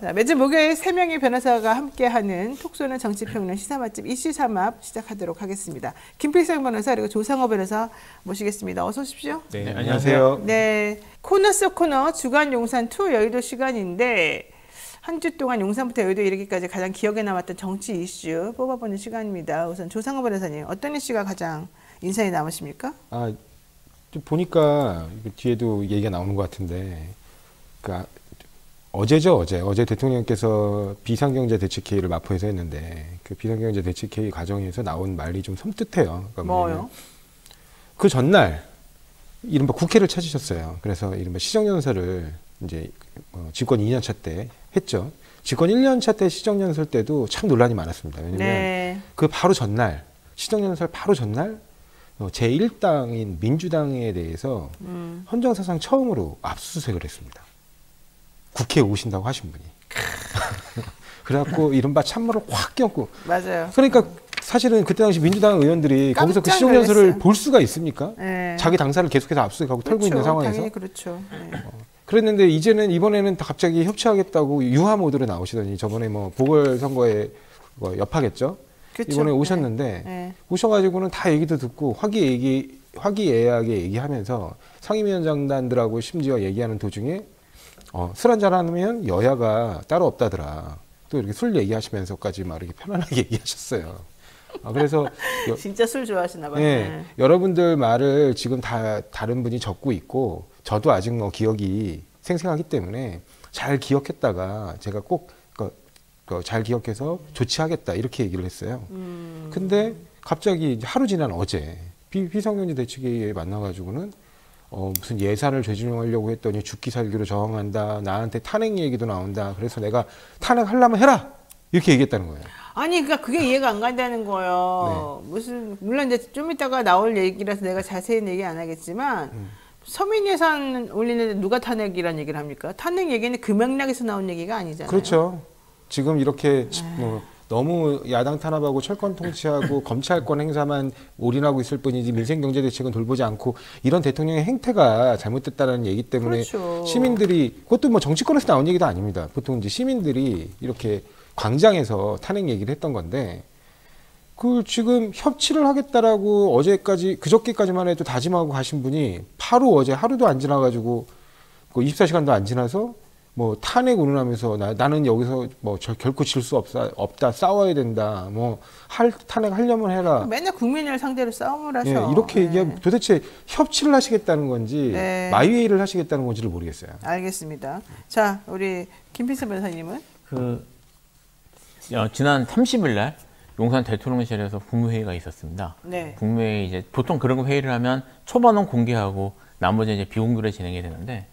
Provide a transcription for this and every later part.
자, 매주 목요일 3명의 변호사가 함께하는 톡쏘는 정치평론 시사맛집 이슈삼합 시작하도록 하겠습니다. 김필성 변호사 그리고 조상호 변호사 모시겠습니다. 어서 오십시오. 네, 안녕하세요. 네, 코너 속 코너 주간 용산 투 여의도 시간인데 한 주 동안 용산부터 여의도 이르기까지 가장 기억에 남았던 정치 이슈 뽑아보는 시간입니다. 우선 조상호 변호사님, 어떤 이슈가 가장 인상이 남으십니까? 좀 보니까 뒤에도 얘기가 나오는 것 같은데, 그러니까 어제죠, 어제 대통령께서 비상경제 대책회의를 마포에서 했는데 그 비상경제 대책회의 과정에서 나온 말이 좀 섬뜩해요. 그러니까 뭐요? 그 전날 이른바 국회를 찾으셨어요. 그래서 이른바 시정연설을 이제 집권 2년차 때 했죠. 집권 1년차 때 시정연설 때도 참 논란이 많았습니다. 왜냐면 그 바로 전날, 시정연설 바로 전날 제1당인 민주당에 대해서 헌정사상 처음으로 압수수색을 했습니다. 국회에 오신다고 하신 분이. 그래갖고 이른바 찬물을 확 껴안고. 맞아요. 그러니까 사실은 그때 당시 민주당 의원들이 거기서 그 시정연설을 볼 수가 있습니까? 네. 자기 당사를 계속해서 압수수색하고 그렇죠. 털고 있는 상황에서. 당연히 그렇죠. 네. 그랬는데 이번에는 다 갑자기 협치하겠다고 유화 모드로 나오시더니 저번에 뭐 보궐선거에 여파겠죠? 그렇죠. 이번에 오셨는데 네. 오셔가지고는 다 얘기도 듣고 화기애애하게 얘기하면서 상임위원장단들하고 심지어 얘기하는 도중에 술 한잔 하면 여야가 따로 없다더라. 또 이렇게 술 얘기하시면서까지 막 이렇게 편안하게 얘기하셨어요. 그래서 진짜 술 좋아하시나 봐요. 네, 네. 여러분들 말을 지금 다 다른 분이 적고 있고 저도 아직 기억이 생생하기 때문에 잘 기억했다가 제가 꼭 잘 기억해서 조치하겠다 이렇게 얘기를 했어요. 근데 갑자기 하루 지난 어제 비상경제 대책회의에 만나가지고는 무슨 예산을 재조정하려고 했더니 죽기 살기로 저항한다. 나한테 탄핵 얘기도 나온다. 그래서 내가 탄핵하려면 해라. 이렇게 얘기했다는 거예요. 아니, 그러니까 그게 이해가 안 간다는 거예요. 네. 물론 이제 좀 이따가 나올 얘기라서 내가 자세히 얘기 안 하겠지만 서민 예산 올리는데 누가 탄핵이라는 얘기를 합니까? 탄핵 얘기는 그 맥락에서 나온 얘기가 아니잖아요. 그렇죠. 지금 이렇게 너무 야당 탄압하고 철권 통치하고 검찰권 행사만 올인하고 있을 뿐이지 민생경제대책은 돌보지 않고 이런 대통령의 행태가 잘못됐다는 얘기 때문에 그렇죠. 시민들이 그것도 뭐 정치권에서 나온 얘기도 아닙니다. 보통 이제 시민들이 이렇게 광장에서 탄핵 얘기를 했던 건데 그 지금 협치를 하겠다라고 그저께까지만 해도 다짐하고 가신 분이 바로 어제 하루도 안 지나가지고 24시간도 안 지나서 뭐 탄핵 운운하면서 나는 여기서 뭐 결코 질 수 없다 싸워야 된다 탄핵 하려면 해라 맨날 국민을 상대로 싸움을 하셔. 이렇게 얘기하면 도대체 협치를 하시겠다는 건지 마이웨이를 하시겠다는 건지를 모르겠어요. 알겠습니다. 자, 우리 김필성 변호사님은 지난 30일 날 용산 대통령실에서 국무회의가 있었습니다. 네. 국무회의 이제 보통 그런 회의를 하면 초반은 공개하고 나머지 이제 비공개로 진행이 되는데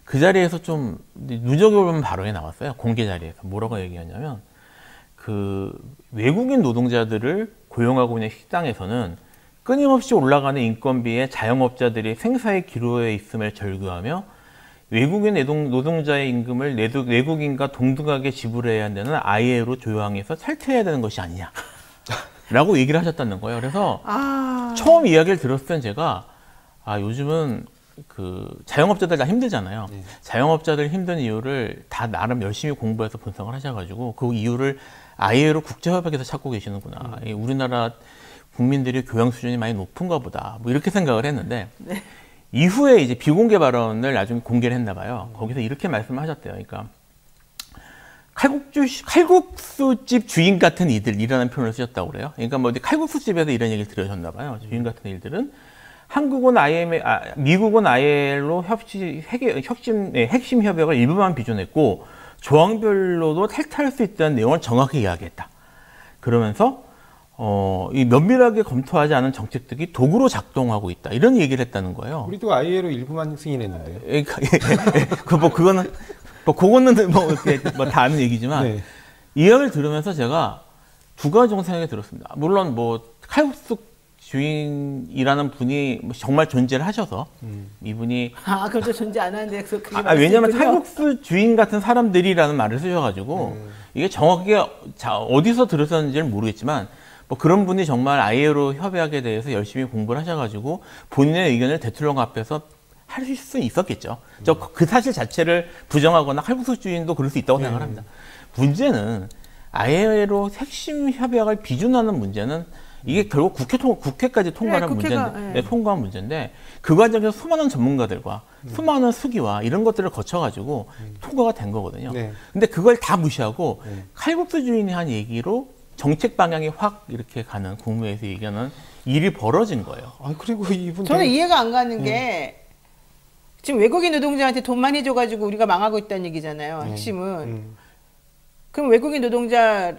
그 자리에서 좀 누적해보면 발언이 나왔어요. 공개 자리에서 뭐라고 얘기하냐면 그 외국인 노동자들을 고용하고 있는 식당에서는 끊임없이 올라가는 인건비에 자영업자들이 생사의 기로에 있음을 절규하며 외국인 노동자의 임금을 외국인과 동등하게 지불해야 한다는 ILO 조항에서 탈퇴해야 되는 것이 아니냐 라고 얘기를 하셨다는 거예요. 그래서 처음 이야기를 들었을 땐 제가 요즘은 그 자영업자들 다 힘들잖아요. 자영업자들 힘든 이유를 다 나름 열심히 공부해서 분석을 하셔가지고 그 이유를 ILO 국제협약에서 찾고 계시는구나. 우리나라 국민들이 교양 수준이 많이 높은가 보다. 뭐 이렇게 생각을 했는데 이후에 이제 비공개 발언을 나중에 공개를 했나 봐요. 거기서 이렇게 말씀을 하셨대요. 그러니까 칼국수집 주인 같은 이들이라는 표현을 쓰셨다고 그래요. 그러니까 뭐 칼국수집에서 이런 얘기를 들으셨나 봐요. 주인 같은 일들은 미국은 ILO 핵심 협약을 일부만 비준했고 조항별로도 탈퇴할 수 있다는 내용을 정확히 이야기했다. 그러면서 이 면밀하게 검토하지 않은 정책들이 도구로 작동하고 있다. 이런 얘기를 했다는 거예요. 우리도 ILO 일부만 승인했는데요. 그거는 다 아는 얘기지만 이 이야기를 들으면서 제가 두 가지 정도 생각이 들었습니다. 물론 칼국수 주인이라는 분이 정말 존재를 하셔서 이분이 그것도 존재 안 하는데 그게 왜냐하면 칼국수 주인 같은 사람들이라는 말을 쓰셔가지고 이게 정확하게 어디서 들으셨는지는 모르겠지만 그런 분이 정말 ILO 협약에 대해서 열심히 공부를 하셔가지고 본인의 의견을 대통령 앞에서 할 수 있었겠죠. 그 사실 자체를 부정하거나 칼국수주의인도 그럴 수 있다고 생각합니다. 문제는 ILO 핵심 협약을 비준하는 문제는 이게 결국 국회까지 통과한 문제인데, 통과한 문제인데 그 과정에서 수많은 전문가들과 수많은 수기와 이런 것들을 거쳐가지고 통과가 된 거거든요. 근데 그걸 다 무시하고 칼국수주의인이 한 얘기로 정책 방향이 확 이렇게 가는 국무회의에서 얘기하는 일이 벌어진 거예요. 그리고 이분 저는 이해가 안 가는 게 지금 외국인 노동자한테 돈 많이 줘가지고 우리가 망하고 있다는 얘기잖아요. 핵심은. 그럼 외국인 노동자하고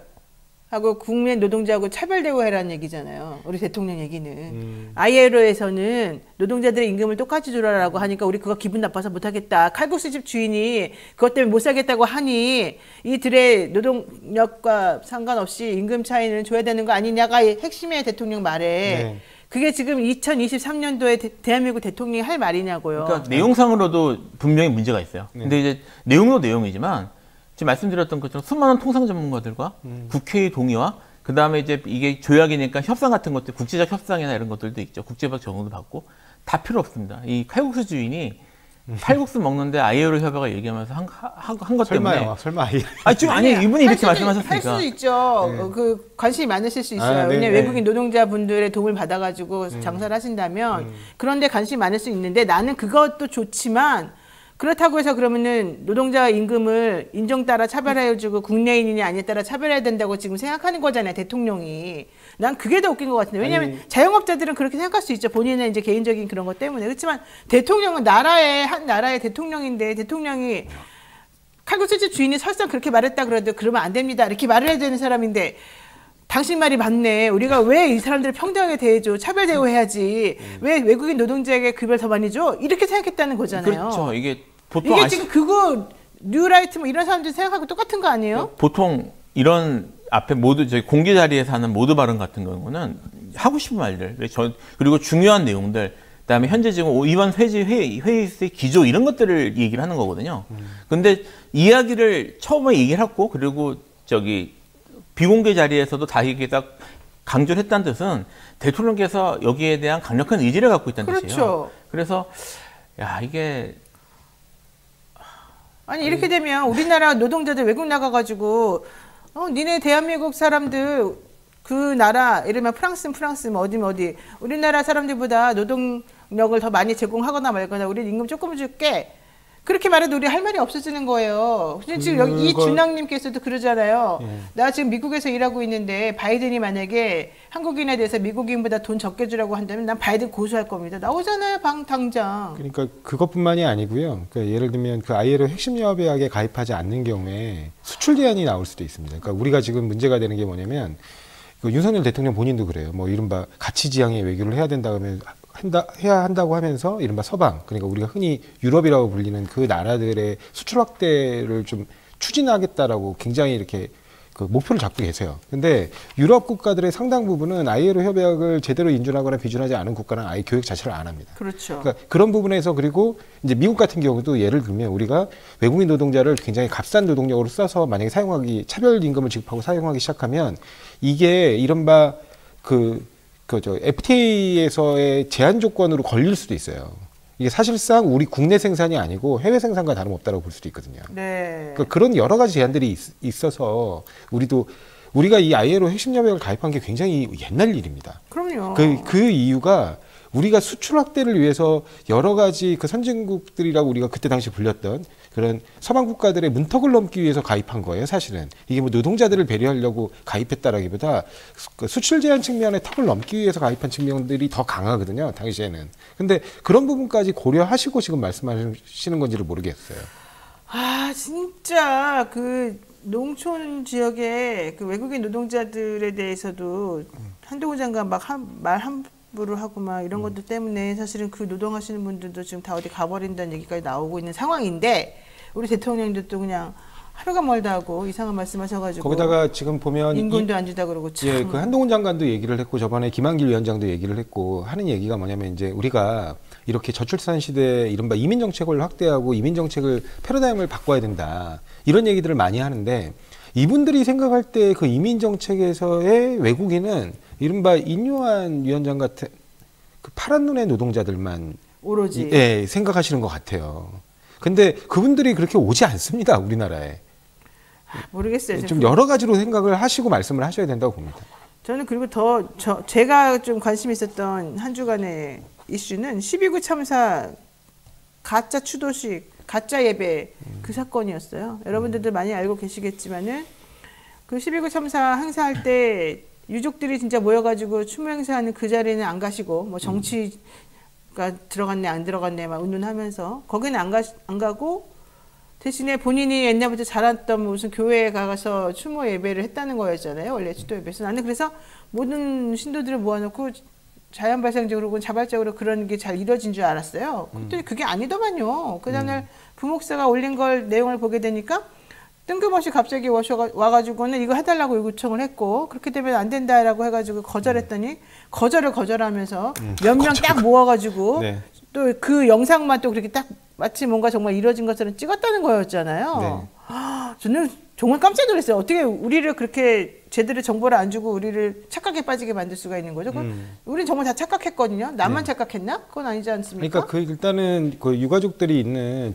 국내 노동자하고 차별 대우해라는 얘기잖아요. 우리 대통령 얘기는. ILO에서는 노동자들의 임금을 똑같이 주라라고 하니까 우리 그거 기분 나빠서 못하겠다. 칼국수집 주인이 그것 때문에 못 살겠다고 하니 이들의 노동력과 상관없이 임금 차이는 줘야 되는 거 아니냐가 핵심이에요. 대통령 말에. 그게 지금 2023년도에 대한민국 대통령이 할 말이냐고요. 그러니까 내용상으로도 분명히 문제가 있어요. 근데 이제 내용도 내용이지만 지금 말씀드렸던 것처럼 수많은 통상 전문가들과 국회의 동의와 그 다음에 이제 이게 조약이니까 협상 같은 것들, 국제적 협상이나 이런 것들도 있죠. 국제법 적용도 받고 다 필요 없습니다. 이 칼국수 주인이 칼국수 먹는데 ILO 협약을 얘기하면서 한 것 때문에. 설마 ILO. 아니 이분이 이렇게 말씀하셨으니까. 할 수도 있죠. 그 관심이 많으실 수 있어요. 왜냐면 외국인 노동자분들의 도움을 받아가지고 장사를 하신다면 그런데 관심이 많을 수 있는데 나는 그것도 좋지만 그렇다고 해서 그러면은 노동자 임금을 인종 따라 차별해주고 국내인이냐 아니냐에 따라 차별해야 된다고 지금 생각하는 거잖아요, 대통령이. 난 그게 더 웃긴 것 같은데. 왜냐하면 자영업자들은 그렇게 생각할 수 있죠. 본인의 이제 개인적인 그런 것 때문에. 그렇지만 대통령은 한 나라의 대통령인데 대통령이 칼국수집 주인이 설상 그렇게 말했다 그래도 그러면 안 됩니다. 이렇게 말을 해야 되는 사람인데 당신 말이 맞네. 우리가 왜 이 사람들을 평등하게 대해줘? 차별 대우해야지. 왜 외국인 노동자에게 급여를 더 많이 줘? 이렇게 생각했다는 거잖아요. 그렇죠. 이게 보통 이게 지금 그거 뉴라이트 뭐 이런 사람들이 생각하고 똑같은 거 아니에요? 보통 이런 앞에 모두 저희 공개 자리에서 하는 모두 발언 같은 경우는 하고 싶은 말들 그리고 중요한 내용들 그다음에 현재 지금 이번 회의의 기조 이런 것들을 얘기를 하는 거거든요. 근데 이야기를 처음에 얘기를 했고 그리고 비공개 자리에서도 다 이게 딱 강조를 했다는 뜻은 대통령께서 여기에 대한 강력한 의지를 갖고 있다는 그렇죠. 뜻이에요. 그래서 이게 아니 이렇게 되면 우리나라 노동자들 외국 나가가지고 니네 대한민국 사람들 그 나라 이러면 프랑스는 프랑스 뭐 어디면 어디 우리나라 사람들보다 노동력을 더 많이 제공하거나 말거나 우리 임금 조금 줄게 그렇게 말해도 우리 할 말이 없어지는 거예요. 지금 여기 이 준왕님께서도 그러잖아요. 나 지금 미국에서 일하고 있는데 바이든이 만약에 한국인에 대해서 미국인보다 돈 적게 주라고 한다면 난 바이든 고소할 겁니다. 나오잖아요, 당장. 그러니까 그것뿐만이 아니고요. 그러니까 예를 들면 그 ILO 핵심 협약에 가입하지 않는 경우에 수출 제한이 나올 수도 있습니다. 그러니까 우리가 지금 문제가 되는 게 뭐냐면 윤석열 대통령 본인도 그래요. 뭐 이른바 가치지향의 외교를 해야 해야 한다고 하면서 이른바 서방, 그러니까 우리가 흔히 유럽이라고 불리는 그 나라들의 수출 확대를 좀 추진하겠다라고 굉장히 이렇게 그 목표를 잡고 계세요. 근데 유럽 국가들의 상당 부분은 ILO 협약을 제대로 인준하거나 비준하지 않은 국가는 아예 교육 자체를 안 합니다. 그렇죠. 그러니까 그런 부분에서 그리고 이제 미국 같은 경우도 예를 들면 우리가 외국인 노동자를 굉장히 값싼 노동력으로 써서 만약에 차별 임금을 지급하고 사용하기 시작하면 이게 이른바 FTA에서의 제한 조건으로 걸릴 수도 있어요. 이게 사실상 우리 국내 생산이 아니고 해외 생산과 다름없다고 볼 수도 있거든요. 네. 그러니까 그런 여러 가지 제한들이 있어서 우리가 이 ILO 핵심 협약을 가입한 게 굉장히 옛날 일입니다. 그럼요. 그 이유가 우리가 수출 확대를 위해서 여러 가지 그 선진국들이라고 우리가 그때 당시 불렸던 그런 서방 국가들의 문턱을 넘기 위해서 가입한 거예요, 사실은. 이게 뭐 노동자들을 배려하려고 가입했다라기보다 그 수출 제한 측면의 턱을 넘기 위해서 가입한 측면들이 더 강하거든요, 당시에는. 근데 그런 부분까지 고려하시고 지금 말씀하시는 건지를 모르겠어요. 진짜 그 농촌 지역의 그 외국인 노동자들에 대해서도 한동훈 장관 말 함부로 하고 막 이런 것들 때문에 사실은 그 노동하시는 분들도 지금 다 어디 가버린다는 얘기까지 나오고 있는 상황인데 우리 대통령도 또 그냥 하루가 멀다 하고 이상한 말씀하셔가지고 거기다가 지금 보면 인권도 안 주다 그러고 참. 예, 그 한동훈 장관도 얘기를 했고 저번에 김한길 위원장도 얘기를 했고 하는 얘기가 뭐냐면 이제 우리가 이렇게 저출산 시대에 이른바 이민 정책을 확대하고 이민 정책을 패러다임을 바꿔야 된다 이런 얘기들을 많이 하는데 이분들이 생각할 때 그 이민 정책에서의 외국인은 이른바 인요한 위원장 같은 그 파란 눈의 노동자들만 오로지. 예, 생각하시는 것 같아요. 근데 그분들이 그렇게 오지 않습니다, 우리나라에. 모르겠어요. 좀 여러 가지로 생각을 하시고 말씀을 하셔야 된다고 봅니다. 저는 그리고 제가 좀 관심 있었던 한 주간의 이슈는 12구 참사 가짜 추도식, 가짜 예배 그 사건이었어요. 여러분들도 많이 알고 계시겠지만은 그 12구 참사 행사할 때 유족들이 진짜 모여가지고 추모 행사하는 그 자리는 안 가시고 뭐 정치가 들어갔네 안 들어갔네 막 운운하면서 거기는 안 가고 대신에 본인이 옛날부터 자랐던 무슨 교회에 가서 추모 예배를 했다는 거였잖아요. 원래 추도 예배에서. 나는 그래서 모든 신도들을 모아놓고 자연 발생적으로 혹은 자발적으로 그런 게 잘 이루어진 줄 알았어요. 그랬더니 그게 아니더만요. 그 다음날 부목사가 올린 걸 내용을 보게 되니까 뜬금없이 갑자기 와가지고는 이거 해달라고 요청을 했고 그렇게 되면 안 된다라고 해가지고 거절했더니 거절하면서 몇 명 딱 모아가지고 네. 또 그 영상만 또 그렇게 딱 마치 뭔가 정말 이루어진 것처럼 찍었다는 거였잖아요. 네. 저는 정말 깜짝 놀랐어요. 어떻게 우리를 그렇게 제대로 정보를 안 주고 우리를 착각에 빠지게 만들 수가 있는 거죠? 우리는 정말 다 착각했거든요. 나만 착각했나? 그건 아니지 않습니까? 그러니까 일단은 그 유가족들이 있는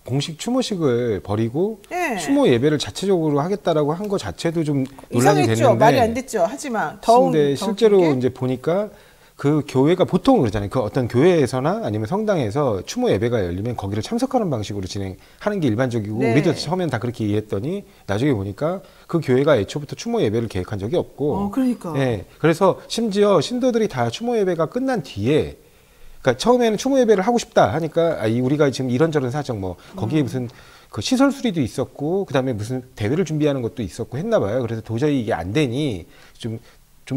공식 추모식을 버리고 네. 추모 예배를 자체적으로 하겠다라고 한 거 자체도 좀 논란이 이상했죠. 됐는데 말이 안 됐죠. 하지만 근데 실제로 이제 보니까 그 교회가 보통 그러잖아요. 그 어떤 교회에서나 아니면 성당에서 추모 예배가 열리면 거기를 참석하는 방식으로 진행하는 게 일반적이고 네. 우리도 처음엔 다 그렇게 이해했더니 나중에 보니까 그 교회가 애초부터 추모 예배를 계획한 적이 없고 그러니까. 네, 그래서 심지어 신도들이 다 추모 예배가 끝난 뒤에 그러니까 처음에는 추모 예배를 하고 싶다 하니까 우리가 지금 이런저런 사정 뭐 거기에 무슨 그 시설 수리도 있었고 그다음에 무슨 대회를 준비하는 것도 있었고 했나 봐요. 그래서 도저히 이게 안 되니 좀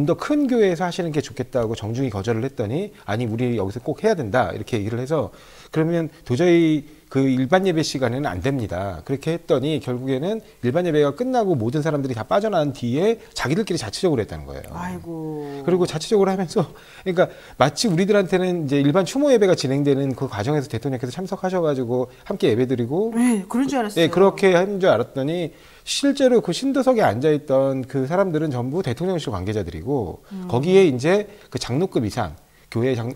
더 큰 교회에서 하시는 게 좋겠다고 정중히 거절을 했더니 아니 우리 여기서 꼭 해야 된다 이렇게 얘기를 해서 그러면 도저히 그 일반 예배 시간에는 안 됩니다. 그렇게 했더니 결국에는 일반 예배가 끝나고 모든 사람들이 다 빠져나간 뒤에 자기들끼리 자체적으로 했다는 거예요. 아이고. 그리고 자체적으로 하면서 그러니까 마치 우리들한테는 이제 일반 추모 예배가 진행되는 그 과정에서 대통령께서 참석하셔가지고 함께 예배드리고 네, 그런 줄 알았어요. 네, 그렇게 한 줄 알았더니 실제로 그 신도석에 앉아있던 그 사람들은 전부 대통령실 관계자들이고 거기에 이제 그 장로급 이상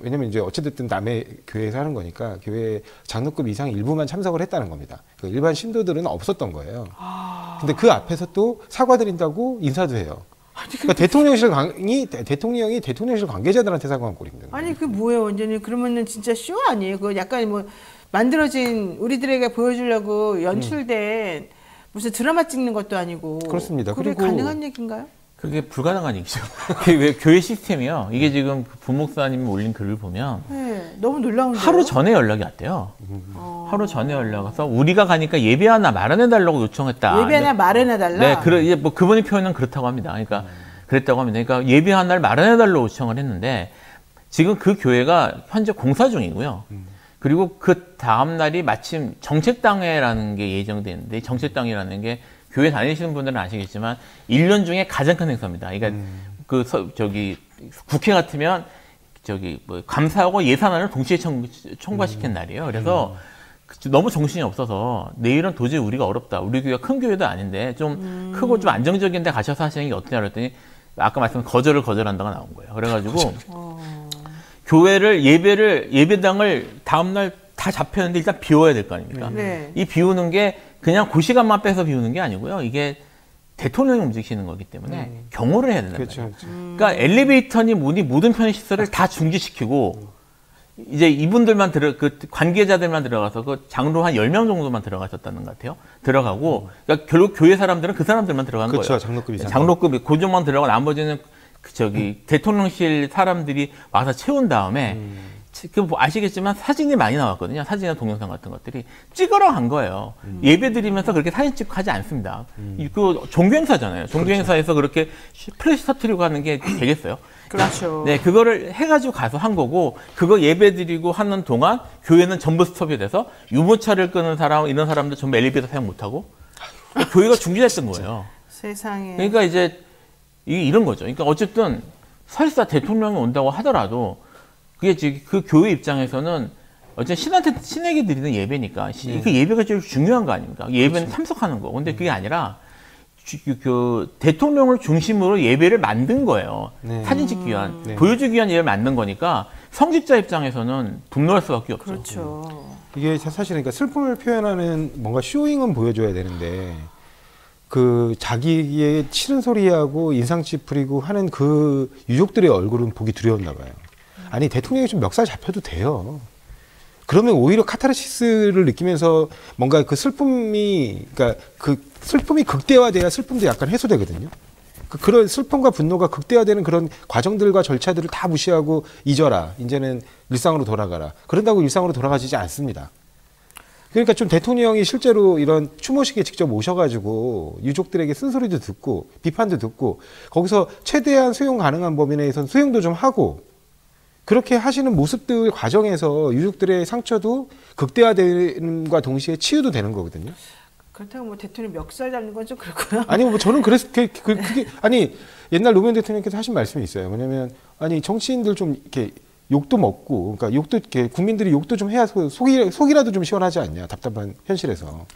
왜냐면 이제 어찌됐든 남의 교회에서 하는 거니까 교회 장로급 이상 일부만 참석을 했다는 겁니다. 그 일반 신도들은 없었던 거예요. 근데 그 앞에서 또 사과드린다고 인사도 해요. 그러니까 대통령이 대통령실 관계자들한테 사과한 꼴입니다. 아니 그 뭐예요 완전히 그러면은 진짜 쇼 아니에요? 그 약간 뭐 만들어진 우리들에게 보여주려고 연출된 무슨 드라마 찍는 것도 아니고 그렇습니다. 그게 그리고 가능한 얘기인가요? 그게 불가능한 얘기죠. 왜 교회 시스템이요. 이게 지금 부목사님이 올린 글을 보면 네, 너무 놀라운데요. 하루 전에 연락이 왔대요. 하루 전에 연락 와서 우리가 가니까 예배 하나 마련해달라고 요청했다. 예배 하나 마련해달라? 네, 뭐 그분의 표현은 그렇다고 합니다. 그러니까 그랬다고 합니다. 그러니까 예배 하나를 마련해달라고 요청을 했는데 지금 그 교회가 현재 공사 중이고요. 그리고 그 다음 날이 마침 정책당회라는 게 예정돼 있는데 정책당회라는 게 교회 다니시는 분들은 아시겠지만 1년 중에 가장 큰 행사입니다. 그러니까 국회 같으면 뭐 감사하고 예산안을 동시에 통과시킨 날이에요. 그래서 너무 정신이 없어서 내일은 도저히 우리가 어렵다. 우리 교회가 큰 교회도 아닌데 좀 크고 좀 안정적인 데 가셔서 하시는 게 어떠냐 그랬더니 아까 말씀한 거절한다가 나온 거예요. 그래가지고 교회를 예배당을 다음날 다 잡혔는데 일단 비워야 될 거 아닙니까? 네. 이 비우는 게 그냥 그 시간만 빼서 비우는 게 아니고요. 이게 대통령이 움직이시는 거기 때문에 경호를 해야 된다. 그렇죠. 그러니까 엘리베이터니 뭐니 모든 편의 시설을 다 중지시키고 이제 이분들만 그 관계자들만 들어가서 그 장로 한 10명 정도만 들어가셨다는 것 같아요. 들어가고 그러니까 결국 교회 사람들은 그 사람들만 들어간 그렇죠. 거예요. 장로급 이상. 장로급이 고정만 들어가고 나머지는 대통령실 사람들이 와서 채운 다음에 뭐 아시겠지만 사진이 많이 나왔거든요. 사진이나 동영상 같은 것들이 찍으러 간 거예요. 예배 드리면서 그렇게 사진 찍고 하지 않습니다. 그 종교행사잖아요. 종교행사에서 그렇게 플래시 터트리고 하는 게 되겠어요? 그렇죠. 네, 그거를 해가지고 가서 한 거고, 그거 예배 드리고 하는 동안 교회는 전부 스톱이 돼서 유모차를 끄는 사람, 이런 사람들 전부 엘리베이터 사용 못하고, 교회가 중지됐던 거예요. 세상에. 그러니까 이제 이런 거죠. 그러니까 어쨌든 설사 대통령이 온다고 하더라도 그게 지금 그 교회 입장에서는 어쨌든 신에게 드리는 예배니까 그 예배가 제일 중요한 거 아닙니까? 예배는 참석하는 거. 근데 그게 아니라 그 대통령을 중심으로 예배를 만든 거예요. 네. 사진 찍기 위한, 네. 보여주기 위한 예배를 만든 거니까 성직자 입장에서는 분노할 수밖에 없죠. 그렇죠. 이게 사실 그러니까 슬픔을 표현하는 뭔가 쇼잉은 보여줘야 되는데 그 자기의 치는 소리하고 인상 찌푸리고 하는 그 유족들의 얼굴은 보기 두려웠나 봐요. 아니 대통령이 좀 멱살 잡혀도 돼요. 그러면 오히려 카타르시스를 느끼면서 뭔가 그 슬픔이 그러니까 그 슬픔이 극대화돼야 슬픔도 약간 해소되거든요. 그런 슬픔과 분노가 극대화되는 그런 과정들과 절차들을 다 무시하고 잊어라. 이제는 일상으로 돌아가라. 그런다고 일상으로 돌아가지지 않습니다. 그러니까 좀 대통령이 실제로 이런 추모식에 직접 오셔가지고 유족들에게 쓴소리도 듣고 비판도 듣고 거기서 최대한 수용 가능한 범위 내에선 수용도 좀 하고 그렇게 하시는 모습들 과정에서 유족들의 상처도 극대화되는과 동시에 치유도 되는 거거든요. 그렇다고 뭐 대통령 멱살 잡는 건 좀 그렇고요. 아니 뭐 저는 그래서 그게 아니 옛날 노무현 대통령께서 하신 말씀이 있어요. 뭐냐면 아니 정치인들 좀 이렇게 욕도 먹고 그러니까 욕도 이렇게 국민들이 욕도 좀 해야 속이라도 좀 시원하지 않냐 답답한 현실에서.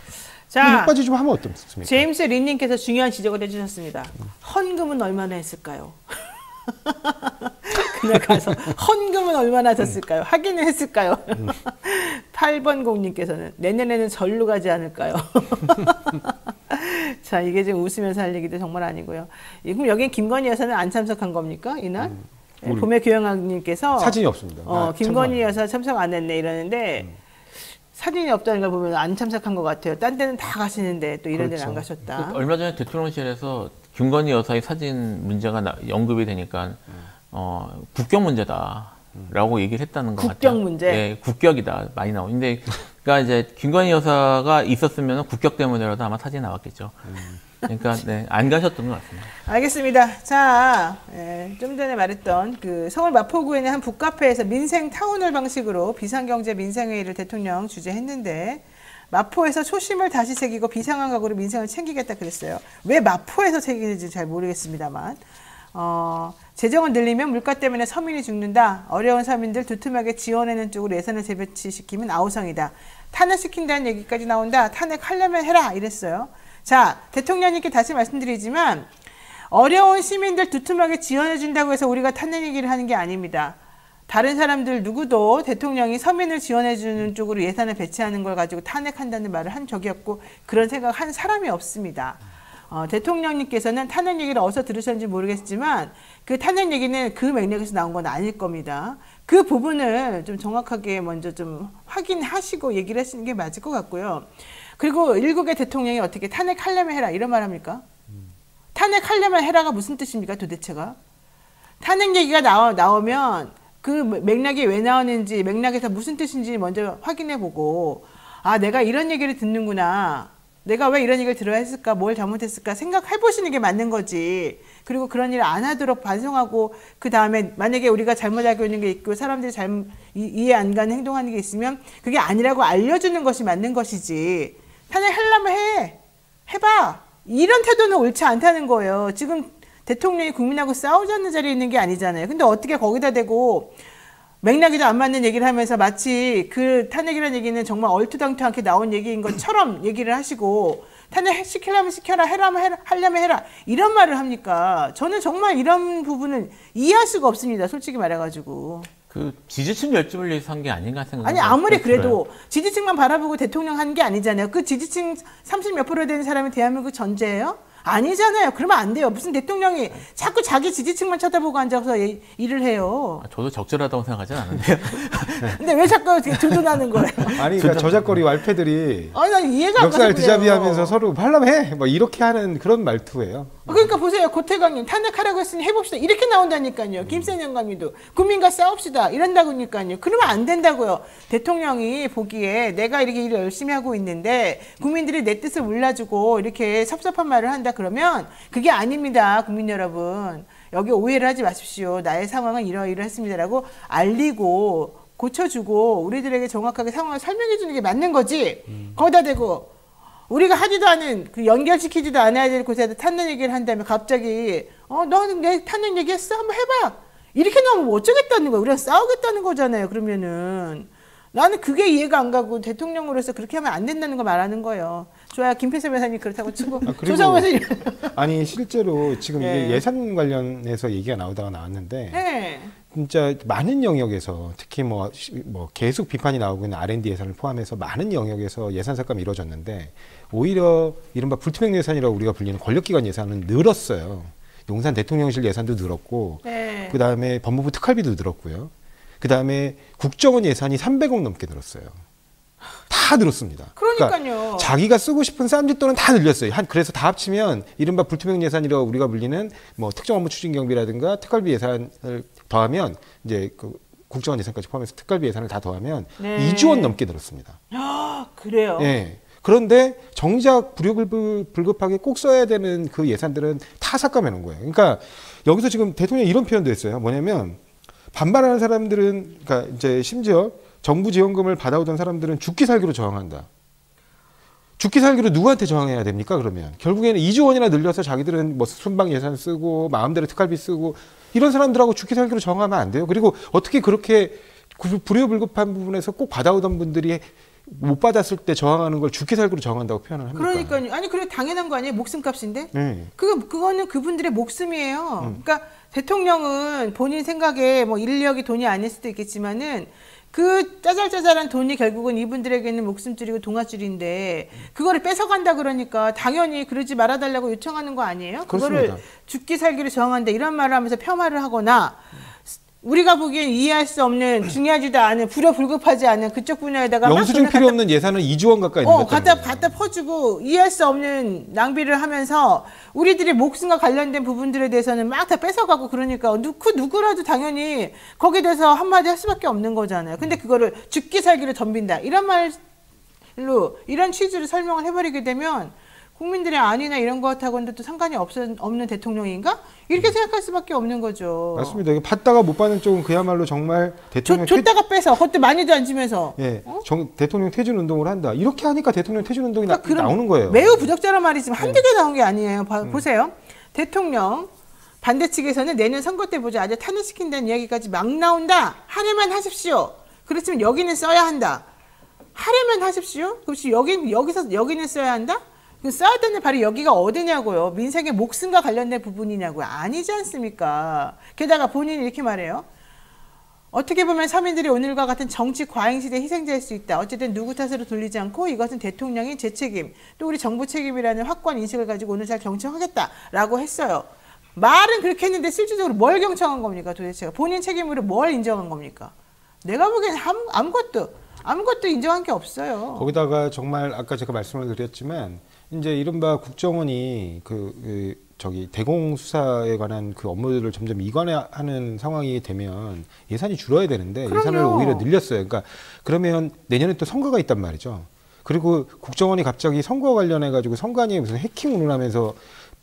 자, 욕까지 좀 하면 어떻습니까? 제임스 린님께서 중요한 지적을 해주셨습니다. 헌금은 얼마나 했을까요? 그냥 가서 헌금은 얼마나 졌을까요? 확인을 했을까요? 8번 공님께서는 내년에는 절로 가지 않을까요? 자, 이게 지금 웃으면서 할 얘기도 정말 아니고요. 그럼 여긴 김건희 여사는 안 참석한 겁니까? 이날? 네, 봄의 교영학님께서 사진이 없습니다. 김건희 여사 참석 안 했네 이러는데 사진이 없다는 걸 보면 안 참석한 것 같아요. 딴 데는 다 가시는데 또 이런 데는 안 가셨다. 얼마 전에 대통령실에서 김건희 여사의 사진 문제가 언급이 되니까 국격 문제다라고 얘기를 했다는 것 같아요. 국격 문제? 네, 국격이다 많이 나오는데 그러니까 이제 김건희 여사가 있었으면 국격 때문에라도 아마 사진이 나왔겠죠. 그러니까 네, 안 가셨던 것 같습니다. 알겠습니다. 자, 좀 전에 말했던 그 서울 마포구에 있는 한 북카페에서 민생 타운홀 방식으로 비상경제 민생회의를 대통령 주재했는데 마포에서 초심을 다시 새기고 비상한 각오로 민생을 챙기겠다 그랬어요. 왜 마포에서 새기는지 잘 모르겠습니다만 재정을 늘리면 물가 때문에 서민이 죽는다. 어려운 서민들 두툼하게 지원하는 쪽으로 예산을 재배치시키면 아우성이다. 탄핵시킨다는 얘기까지 나온다. 탄핵하려면 해라 이랬어요. 자, 대통령님께 다시 말씀드리지만 어려운 시민들 두툼하게 지원해준다고 해서 우리가 탄핵 얘기를 하는 게 아닙니다. 다른 사람들 누구도 대통령이 서민을 지원해주는 쪽으로 예산을 배치하는 걸 가지고 탄핵한다는 말을 한 적이 없고 그런 생각을 한 사람이 없습니다. 대통령님께서는 탄핵 얘기를 어디서 들으셨는지 모르겠지만 그 탄핵 얘기는 그 맥락에서 나온 건 아닐 겁니다. 그 부분을 좀 정확하게 먼저 좀 확인하시고 얘기를 하시는 게 맞을 것 같고요. 그리고 일국의 대통령이 어떻게 탄핵하려면 해라 이런 말 합니까? 탄핵하려면 해라가 무슨 뜻입니까 도대체가? 탄핵 얘기가 나오면 그 맥락이 왜 나오는지 맥락에서 무슨 뜻인지 먼저 확인해보고 아 내가 이런 얘기를 듣는구나. 내가 왜 이런 얘기를 들어야 했을까? 뭘 잘못했을까? 생각해보시는 게 맞는 거지. 그리고 그런 일을 안 하도록 반성하고 그 다음에 만약에 우리가 잘못 알고 있는 게 있고 사람들이 이해 안 가는 행동하는 게 있으면 그게 아니라고 알려주는 것이 맞는 것이지. 탄핵하려면 해봐. 이런 태도는 옳지 않다는 거예요. 지금 대통령이 국민하고 싸우자는 자리에 있는 게 아니잖아요. 근데 어떻게 거기다 대고 맥락이도 안 맞는 얘기를 하면서 마치 그 탄핵이라는 얘기는 정말 얼토당토않게 나온 얘기인 것처럼 얘기를 하시고 탄핵 시키려면 시켜라 하려면 해라 이런 말을 합니까? 저는 정말 이런 부분은 이해할 수가 없습니다. 솔직히 말해가지고. 그 지지층 열집을 위해서 한 게 아닌가 생각합니다. 아니 아무리 그래도 지지층만 바라보고 대통령 한 게 아니잖아요. 그 지지층 30몇 프로 되는 사람이 대한민국 전제예요? 아니잖아요. 그러면 안 돼요. 무슨 대통령이 자꾸 자기 지지층만 쳐다보고 앉아서 일을 해요. 저도 적절하다고 생각하진 않은데요. 근데 왜 자꾸 두둔하는 거예요? 아니 그러니까 저작거리 wal패들이 아니 난 이해가 안 가서 멱살 그래요. 드자비하면서 서로 하려면 해. 뭐 이렇게 하는 그런 말투예요. 그러니까 보세요. 고태광님 탄핵하라고 했으니 해봅시다. 이렇게 나온다니까요. 김센 영감님도 국민과 싸웁시다. 이런다니까요. 그러면 안 된다고요. 대통령이 보기에 내가 이렇게 일을 열심히 하고 있는데 국민들이 내 뜻을 몰라주고 이렇게 섭섭한 말을 한다 그러면 그게 아닙니다. 국민 여러분. 여기 오해를 하지 마십시오. 나의 상황은 이러이러했습니다라고 알리고 고쳐주고 우리들에게 정확하게 상황을 설명해 주는 게 맞는 거지. 거기다 대고 우리가 하지도 않은 그 연결시키지도 않아야 될 곳에서 탄핵 얘기를 한다면 갑자기 너는 내 탄핵 얘기했어? 한번 해봐. 이렇게 나오면 뭐 어쩌겠다는 거야. 우리가 싸우겠다는 거잖아요. 그러면은 나는 그게 이해가 안 가고 대통령으로서 그렇게 하면 안 된다는 거 말하는 거예요. 좋아요. 김필섭 변호사님 그렇다고 치고 그리고 조상호 변호사님. 아니 실제로 지금 네. 이게 예산 관련해서 얘기가 나오다가 나왔는데 네. 진짜 많은 영역에서 특히 뭐 계속 비판이 나오고 있는 R&D 예산을 포함해서 많은 영역에서 예산 삭감이 이루어졌는데 오히려 이른바 불투명 예산이라고 우리가 불리는 권력기관 예산은 늘었어요. 용산 대통령실 예산도 늘었고 네. 그다음에 법무부 특활비도 늘었고요. 그다음에 국정원 예산이 300억 넘게 늘었어요. 다 늘었습니다. 그러니까요. 자기가 쓰고 싶은 싼짓돈은 다 늘렸어요. 그래서 다 합치면 이른바 불투명 예산이라고 우리가 불리는 뭐 특정 업무 추진 경비라든가 특활비 예산을 더하면 이제 그 국정원 예산까지 포함해서 특활비 예산을 다 더하면 네. 2조 원 넘게 늘었습니다. 아, 그래요. 예. 그런데 정작 불급하게 꼭 써야 되는 그 예산들은 다 삭감해 놓은 거예요. 그러니까 여기서 지금 대통령이 이런 표현도 했어요. 뭐냐면 반발하는 사람들은 그러니까 이제 심지어 정부 지원금을 받아오던 사람들은 죽기 살기로 저항한다. 죽기 살기로 누구한테 저항해야 됩니까? 그러면 결국에는 2조 원이나 늘려서 자기들은 뭐 순방 예산 쓰고 마음대로 특활비 쓰고 이런 사람들하고 죽기 살기로 저항하면 안 돼요. 그리고 어떻게 그렇게 불효불급한 부분에서 꼭 받아오던 분들이 못 받았을 때 저항하는 걸 죽기 살기로 저항한다고 표현을 합니까? 그러니까요. 아니 그래 당연한 거 아니에요? 목숨값인데. 네. 그거는 그분들의 목숨이에요. 그러니까 대통령은 본인 생각에 뭐 인력이 돈이 아닐 수도 있겠지만은 그 짜잘짜잘한 돈이 결국은 이분들에게는 목숨줄이고 동아줄인데 그거를 뺏어간다 그러니까 당연히 그러지 말아달라고 요청하는 거 아니에요? 그렇습니다. 그거를 죽기 살기로 저항한다 이런 말을 하면서 폄하를 하거나 우리가 보기엔 이해할 수 없는 중요하지도 않은 불효불급하지 않은 그쪽 분야에다가 영수증 필요 없는 예산은 2조 원 가까이 늘었다는 갖다 퍼주고 이해할 수 없는 낭비를 하면서 우리들의 목숨과 관련된 부분들에 대해서는 막 다 뺏어가고 그러니까 누구라도 당연히 거기에 대해서 한마디 할 수밖에 없는 거잖아요. 근데 그거를 죽기 살기를 덤빈다 이런 말로 이런 취지로 설명을 해버리게 되면 국민들의 안위나 이런 것하고는 또 상관이 없는 대통령인가? 이렇게 생각할 수밖에 없는 거죠. 맞습니다. 받다가 못 받는 쪽은 그야말로 정말 대통령 줬다가 뺏어. 그것도 많이도 안 주면서. 예, 대통령 퇴진 운동을 한다. 이렇게 하니까 대통령 퇴진 운동이 나오는 거예요. 매우 부적절한 말이지만 한두 개 나온 게 아니에요. 보세요. 대통령 반대 측에서는 내년 선거 때 보자. 아주 탄핵시킨다는 이야기까지 막 나온다. 하려면 하십시오. 그렇지만 여기는 써야 한다. 하려면 하십시오. 그렇지 여기는 써야 한다. 써야 되는 바로 여기가 어디냐고요. 민생의 목숨과 관련된 부분이냐고요. 아니지 않습니까? 게다가 본인이 이렇게 말해요. 어떻게 보면 서민들이 오늘과 같은 정치 과잉시대의 희생자일 수 있다. 어쨌든 누구 탓으로 돌리지 않고 이것은 대통령이 제 책임, 또 우리 정부 책임이라는 확고한 인식을 가지고 오늘 잘 경청하겠다라고 했어요. 말은 그렇게 했는데 실질적으로 뭘 경청한 겁니까 도대체? 본인 책임으로 뭘 인정한 겁니까? 내가 보기엔 아무것도 인정한 게 없어요. 거기다가 정말 아까 제가 말씀을 드렸지만 이제 이른바 국정원이 대공 수사에 관한 그 업무들을 점점 이관하는 상황이 되면 예산이 줄어야 되는데 그럼요. 예산을 오히려 늘렸어요. 그러니까 그러면 내년에 또 선거가 있단 말이죠. 그리고 국정원이 갑자기 선거 관련해 가지고 선관위에 무슨 해킹 운운하면서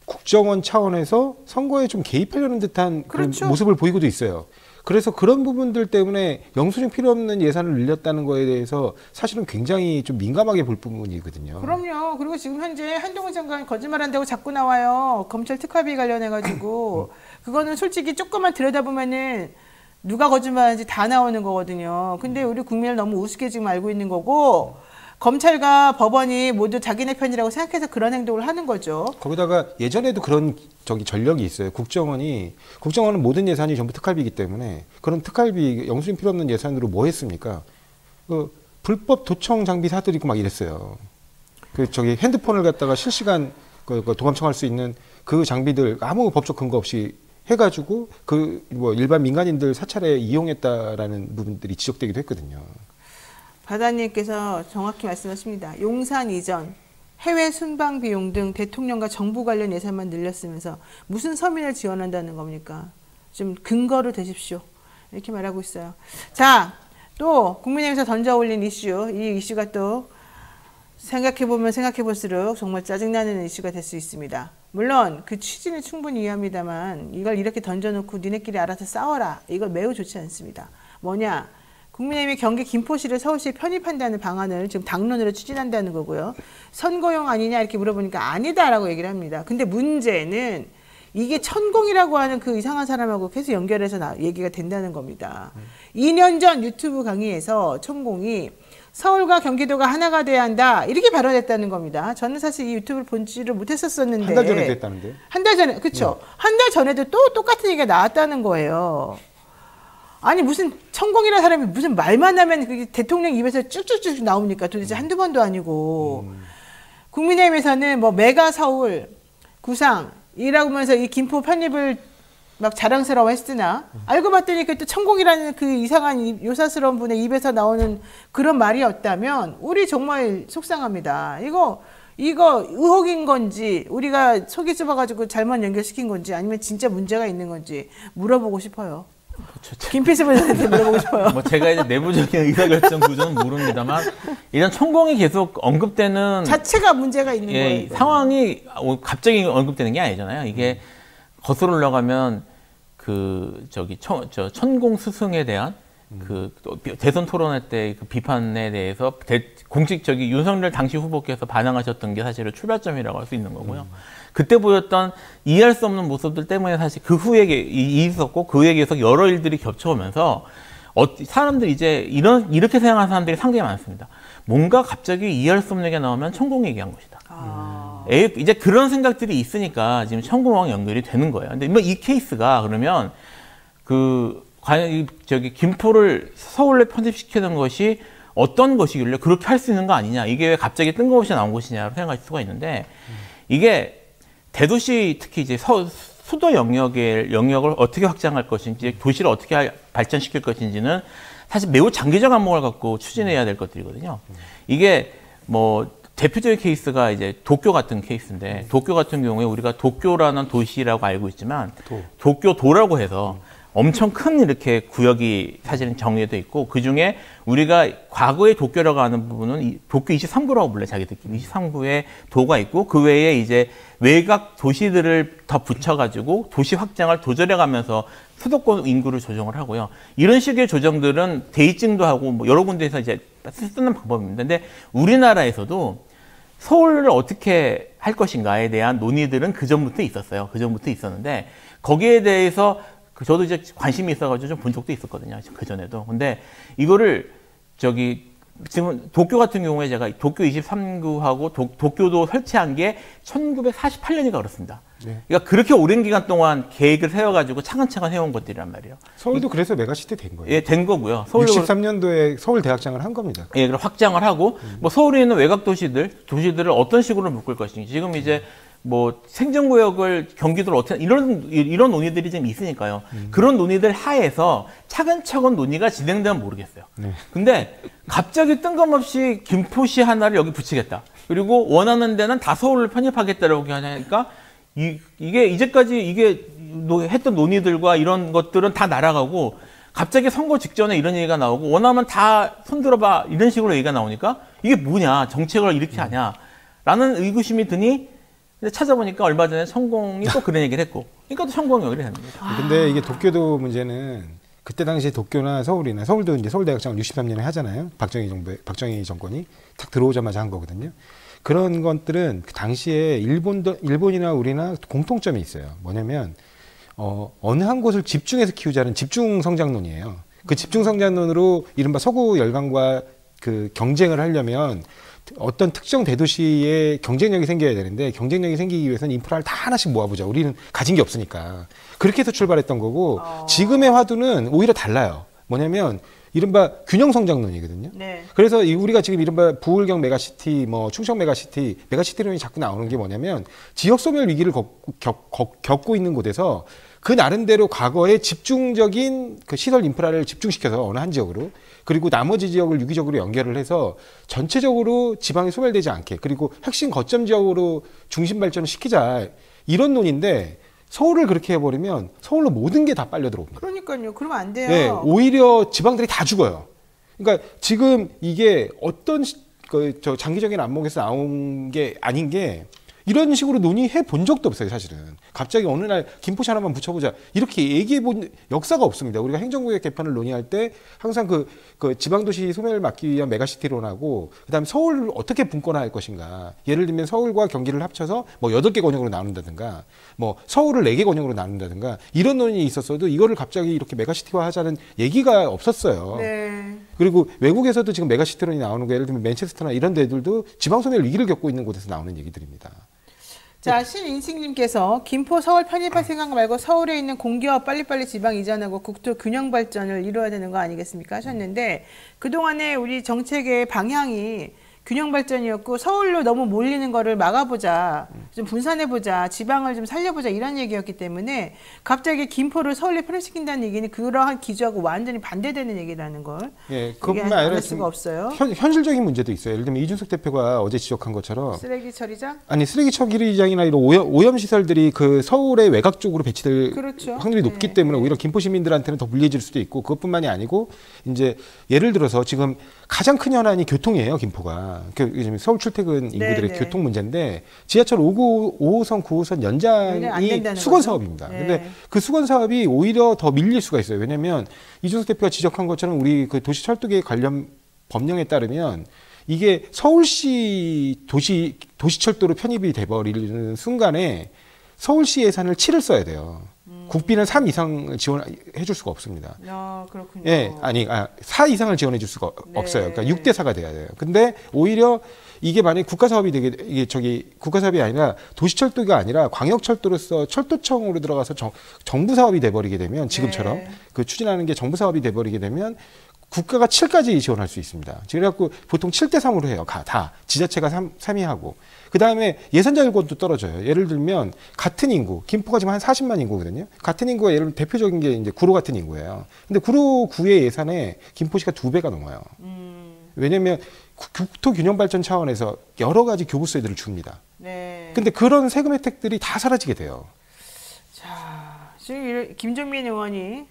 국정원 차원에서 선거에 좀 개입하려는 듯한 그렇죠. 그런 모습을 보이고도 있어요. 그래서 그런 부분들 때문에 영수증 필요 없는 예산을 늘렸다는 거에 대해서 사실은 굉장히 좀 민감하게 볼 부분이거든요. 그럼요. 그리고 지금 현재 한동훈 장관이 거짓말한다고 자꾸 나와요. 검찰 특활비 관련해가지고 그거는 솔직히 조금만 들여다보면은 누가 거짓말하는지 다 나오는 거거든요. 근데 우리 국민을 너무 우습게 지금 알고 있는 거고 검찰과 법원이 모두 자기네 편이라고 생각해서 그런 행동을 하는 거죠. 거기다가 예전에도 그런 전력이 있어요. 국정원은 모든 예산이 전부 특활비이기 때문에 그런 특활비 영수증 필요 없는 예산으로 뭐 했습니까? 불법 도청 장비 사들이고 막 이랬어요. 핸드폰을 갖다가 실시간 도감청할 수 있는 그 장비들 아무 법적 근거 없이 해가지고 일반 민간인들 사찰에 이용했다라는 부분들이 지적되기도 했거든요. 바다님께서 정확히 말씀하십니다. 용산 이전, 해외 순방 비용 등 대통령과 정부 관련 예산만 늘렸으면서 무슨 서민을 지원한다는 겁니까? 좀 근거를 대십시오. 이렇게 말하고 있어요. 자, 또 국민의힘에서 던져 올린 이슈, 이 이슈가 또 생각해보면 생각해볼수록 정말 짜증나는 이슈가 될 수 있습니다. 물론 그 취지는 충분히 이해합니다만 이걸 이렇게 던져놓고 니네끼리 알아서 싸워라. 이거 매우 좋지 않습니다. 뭐냐? 국민의힘이 경기 김포시를 서울시에 편입한다는 방안을 지금 당론으로 추진한다는 거고요. 선거용 아니냐 이렇게 물어보니까 아니다라고 얘기를 합니다. 근데 문제는 이게 천공이라고 하는 그 이상한 사람하고 계속 연결해서 얘기가 된다는 겁니다. 2년 전 유튜브 강의에서 천공이 서울과 경기도가 하나가 돼야 한다. 이렇게 발언했다는 겁니다. 저는 사실 이 유튜브를 본지를 못했었었는데 한 달 전에 됐다는데요? 한 달 전에 그렇죠. 한 달 전에도 또 똑같은 얘기가 나왔다는 거예요. 아니 무슨 천공이라는 사람이 무슨 말만 하면 그게 대통령 입에서 쭉쭉쭉 나옵니까? 도대체 한두 번도 아니고. 국민의힘에서는 뭐 메가 서울 구상 이라고 하면서 이 김포 편입을 막 자랑스러워 했으나 알고 봤더니 그또 천공이라는 그 이상한 요사스러운 분의 입에서 나오는 그런 말이었다면 우리 정말 속상합니다. 이거 의혹인 건지 우리가 속이 좁아가지고 잘못 연결시킨 건지 아니면 진짜 문제가 있는 건지 물어보고 싶어요. 김필수 변호사한테 물어보고 싶어요. 뭐 제가 이제 내부적인 의사결정 구조는 모릅니다만 일단 천공이 계속 언급되는 자체가 문제가 있는 거예요. 이거는. 상황이 갑자기 언급되는 게 아니잖아요. 이게 거슬러 올라가면 천공 스승에 대한 대선 토론회 때 그 비판에 대해서 공식적인 윤석열 당시 후보께서 반항하셨던 게 사실은 출발점이라고 할 수 있는 거고요. 그때 보였던 이해할 수 없는 모습들 때문에 사실 그 후에 있었고 그 후에 계속 여러 일들이 겹쳐오면서 사람들이 이제 이렇게 생각하는 사람들이 상당히 많습니다. 뭔가 갑자기 이해할 수 없는 얘기가 나오면 천공 얘기한 것이다. 이제 그런 생각들이 있으니까 지금 천공왕 연결이 되는 거예요. 근데 이 케이스가 그러면 과연 김포를 서울로 편입시키는 것이 어떤 것이길래 그렇게 할 수 있는 거 아니냐, 이게 왜 갑자기 뜬금없이 나온 것이냐로 생각할 수가 있는데, 이게 대도시 특히 이제 수도 영역을 어떻게 확장할 것인지, 도시를 어떻게 발전시킬 것인지는 사실 매우 장기적 안목을 갖고 추진해야 될 것들이거든요. 이게 뭐 대표적인 케이스가 이제 도쿄 같은 케이스인데, 도쿄 같은 경우에 우리가 도쿄라는 도시라고 알고 있지만 도쿄도라고 해서 엄청 큰 이렇게 구역이 사실은 정리되어 있고, 그 중에 우리가 과거의 도쿄라고 하는 부분은 도쿄 23구라고 불러요. 자기들끼리 23구의 도가 있고, 그 외에 이제 외곽 도시들을 더 붙여가지고 도시 확장을 도절해가면서 수도권 인구를 조정을 하고요. 이런 식의 조정들은 대입증도 하고 뭐 여러 군데에서 이제 쓰는 방법입니다. 근데 우리나라에서도 서울을 어떻게 할 것인가에 대한 논의들은 그전부터 있었어요. 그전부터 있었는데, 거기에 대해서 저도 이제 관심이 있어가지고 좀 본 적도 있었거든요. 그전에도. 근데 이거를 지금 도쿄 같은 경우에 제가 도쿄 23구하고 도쿄도 설치한 게 1948년인가 그렇습니다. 네. 그러니까 그렇게 오랜 기간 동안 계획을 세워가지고 차근차근 해온 것들이란 말이에요. 서울도 그래서 메가시티 된 거예요. 예, 된 거고요. 63년도에 서울 대학장을 한 겁니다. 예, 그럼 확장을 하고, 뭐 서울에 있는 외곽 도시들을 어떤 식으로 묶을 것인지, 지금 이제 뭐 생존구역을 경기도를 어떻게 이런 논의들이 좀 있으니까요. 그런 논의들 하에서 차근차근 논의가 진행되면 모르겠어요. 네. 근데 갑자기 뜬금없이 김포시 하나를 여기 붙이겠다, 그리고 원하는 데는 다 서울을 편입하겠다라고 하니까 이게 이제까지 했던 논의들과 이런 것들은 다 날아가고, 갑자기 선거 직전에 이런 얘기가 나오고, 원하면 다 손들어봐 이런 식으로 얘기가 나오니까 이게 뭐냐, 정책을 이렇게 하냐 라는 의구심이 드니, 근데 찾아보니까 얼마 전에 천공이 또 그런 얘기를 했고, 그러니까 또 천공 연결이 되는 거죠. 근데 이게 도쿄도 문제는 그때 당시에 도쿄나 서울도 이제 서울대학장을 63년에 하잖아요. 박정희 정권이 딱 들어오자마자 한 거거든요. 그런 것들은 그 당시에 일본이나 우리나 공통점이 있어요. 뭐냐면 어느 한 곳을 집중해서 키우자는 집중 성장론이에요. 그 집중 성장론으로 이른바 서구 열강과 그 경쟁을 하려면 어떤 특정 대도시에 경쟁력이 생겨야 되는데, 경쟁력이 생기기 위해서는 인프라를 다 하나씩 모아보자. 우리는 가진 게 없으니까. 그렇게 해서 출발했던 거고, 지금의 화두는 오히려 달라요. 뭐냐면 이른바 균형 성장론이거든요. 네. 그래서 우리가 지금 이른바 부울경 메가시티, 뭐 충청 메가시티론이 자꾸 나오는 게 뭐냐면, 지역 소멸 위기를 겪고 있는 곳에서 그 나름대로 과거에 집중적인 그 시설 인프라를 집중시켜서 어느 한 지역으로, 그리고 나머지 지역을 유기적으로 연결을 해서 전체적으로 지방이 소멸되지 않게, 그리고 핵심 거점 지역으로 중심 발전을 시키자, 이런 논인데, 서울을 그렇게 해버리면 서울로 모든 게 다 빨려 들어옵니다. 그러니까요. 그러면 안 돼요. 네, 오히려 지방들이 다 죽어요. 그러니까 지금 이게 어떤 장기적인 안목에서 나온 게 아닌 게, 이런 식으로 논의해 본 적도 없어요, 사실은. 갑자기 어느 날 김포시 하나만 붙여보자, 이렇게 얘기해 본 역사가 없습니다. 우리가 행정구역 개편을 논의할 때 항상 그 지방도시 소멸을 막기 위한 메가시티론하고, 그다음에 서울을 어떻게 분권화할 것인가. 예를 들면 서울과 경기를 합쳐서 뭐 8개 권역으로 나눈다든가, 뭐 서울을 4개 권역으로 나눈다든가, 이런 논의가 있었어도 이거를 갑자기 이렇게 메가시티화 하자는 얘기가 없었어요. 네. 그리고 외국에서도 지금 메가시티론이 나오는 거 예를 들면 맨체스터나 이런 데들도 지방소멸 위기를 겪고 있는 곳에서 나오는 얘기들입니다. 자, 신인식님께서 김포 서울 편입할 생각 말고 서울에 있는 공기업 빨리빨리 지방 이전하고 국토 균형 발전을 이루어야 되는 거 아니겠습니까? 하셨는데 그동안에 우리 정책의 방향이 균형 발전이었고 서울로 너무 몰리는 거를 막아보자, 좀 분산해보자, 지방을 좀 살려보자 이런 얘기였기 때문에 갑자기 김포를 서울에 편입시킨다는 얘기는 그러한 기조하고 완전히 반대되는 얘기라는 걸 예, 그것뿐만 아니라 알 수가 없어요. 현실적인 문제도 있어요. 예를 들면 이준석 대표가 어제 지적한 것처럼 쓰레기 처리장? 아니 쓰레기 처리장이나 이런 오염 시설들이 그 서울의 외곽 쪽으로 배치될 그렇죠. 확률이 높기 네. 때문에 오히려 김포 시민들한테는 더 불리해질 수도 있고 그것뿐만이 아니고 이제 예를 들어서 지금 가장 큰 현안이 교통이에요. 김포가 지금 서울 출퇴근 인구들의 네, 네. 교통 문제인데 지하철 5호선, 9호선 연장이 수건 거죠? 사업입니다. 네. 근데 그 수건 사업이 오히려 더 밀릴 수가 있어요. 왜냐하면 이준석 대표가 지적한 것처럼 우리 그 도시철도계 관련 법령에 따르면 이게 서울시 도시철도로 편입이 돼버리는 순간에 서울시 예산을 7을 써야 돼요. 국비는 3 이상을 지원해 줄 수가 없습니다. 아, 그렇군요. 예, 4 이상을 지원해 줄 수가 네. 없어요. 그러니까 6대 4가 돼야 돼요. 근데 오히려 이게 만약에 국가 사업이 국가 사업이 아니라 도시철도가 아니라 광역철도로서 철도청으로 들어가서 정부 사업이 돼 버리게 되면 지금처럼 네. 그 추진하는 게 정부 사업이 돼 버리게 되면 국가가 7까지 지원할 수 있습니다. 그래갖고 보통 7대 3으로 해요. 다. 지자체가 3위 하고. 그 다음에 예산 자율권도 떨어져요. 예를 들면 같은 인구, 김포가 지금 한 40만 인구거든요. 같은 인구가 예를 들면 대표적인 게 이제 구로 같은 인구예요. 근데 구의 예산에 김포시가 2배가 넘어요. 왜냐면 국토 균형 발전 차원에서 여러 가지 교부세들을 줍니다. 네. 근데 그런 세금 혜택들이 다 사라지게 돼요. 자, 지금 김종민 의원이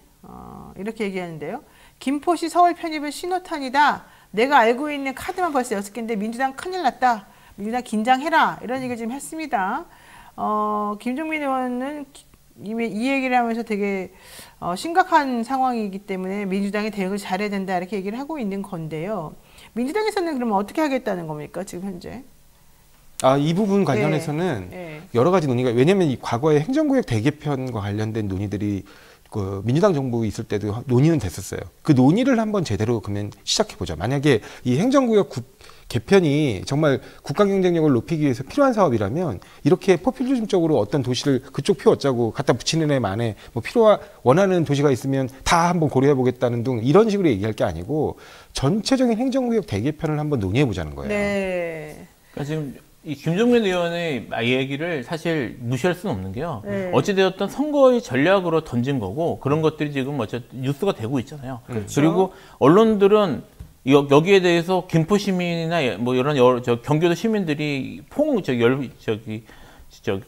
이렇게 얘기하는데요. 김포시 서울 편입은 신호탄이다. 내가 알고 있는 카드만 벌써 6개인데 민주당 큰일 났다. 민주당 긴장해라. 이런 얘기 지금 했습니다. 김종민 의원은 이 얘기를 하면서 되게 심각한 상황이기 때문에 민주당이 대응을 잘해야 된다. 이렇게 얘기를 하고 있는 건데요. 민주당에서는 그러면 어떻게 하겠다는 겁니까? 지금 현재. 이 부분 관련해서는 네. 여러 가지 논의가, 왜냐하면 이 과거에 행정구역 대개편과 관련된 논의들이 그 민주당 정부 있을 때도 논의는 됐었어요. 그 논의를 한번 제대로 그러면 시작해보자. 만약에 이 행정구역 개편이 정말 국가 경쟁력을 높이기 위해서 필요한 사업이라면 이렇게 포퓰리즘적으로 어떤 도시를 그쪽 표 어짜고 갖다 붙이는 애 만에 뭐 원하는 도시가 있으면 다 한번 고려해보겠다는 등 이런 식으로 얘기할 게 아니고 전체적인 행정구역 대개편을 한번 논의해보자는 거예요. 네. 그러니까 지금 이 김종민 의원의 얘기를 사실 무시할 수는 없는 게요. 네. 어찌되었던 선거의 전략으로 던진 거고 그런 것들이 지금 뉴스가 되고 있잖아요. 그렇죠. 그리고 언론들은 여기에 대해서 김포 시민이나 뭐 이런 경기도 시민들이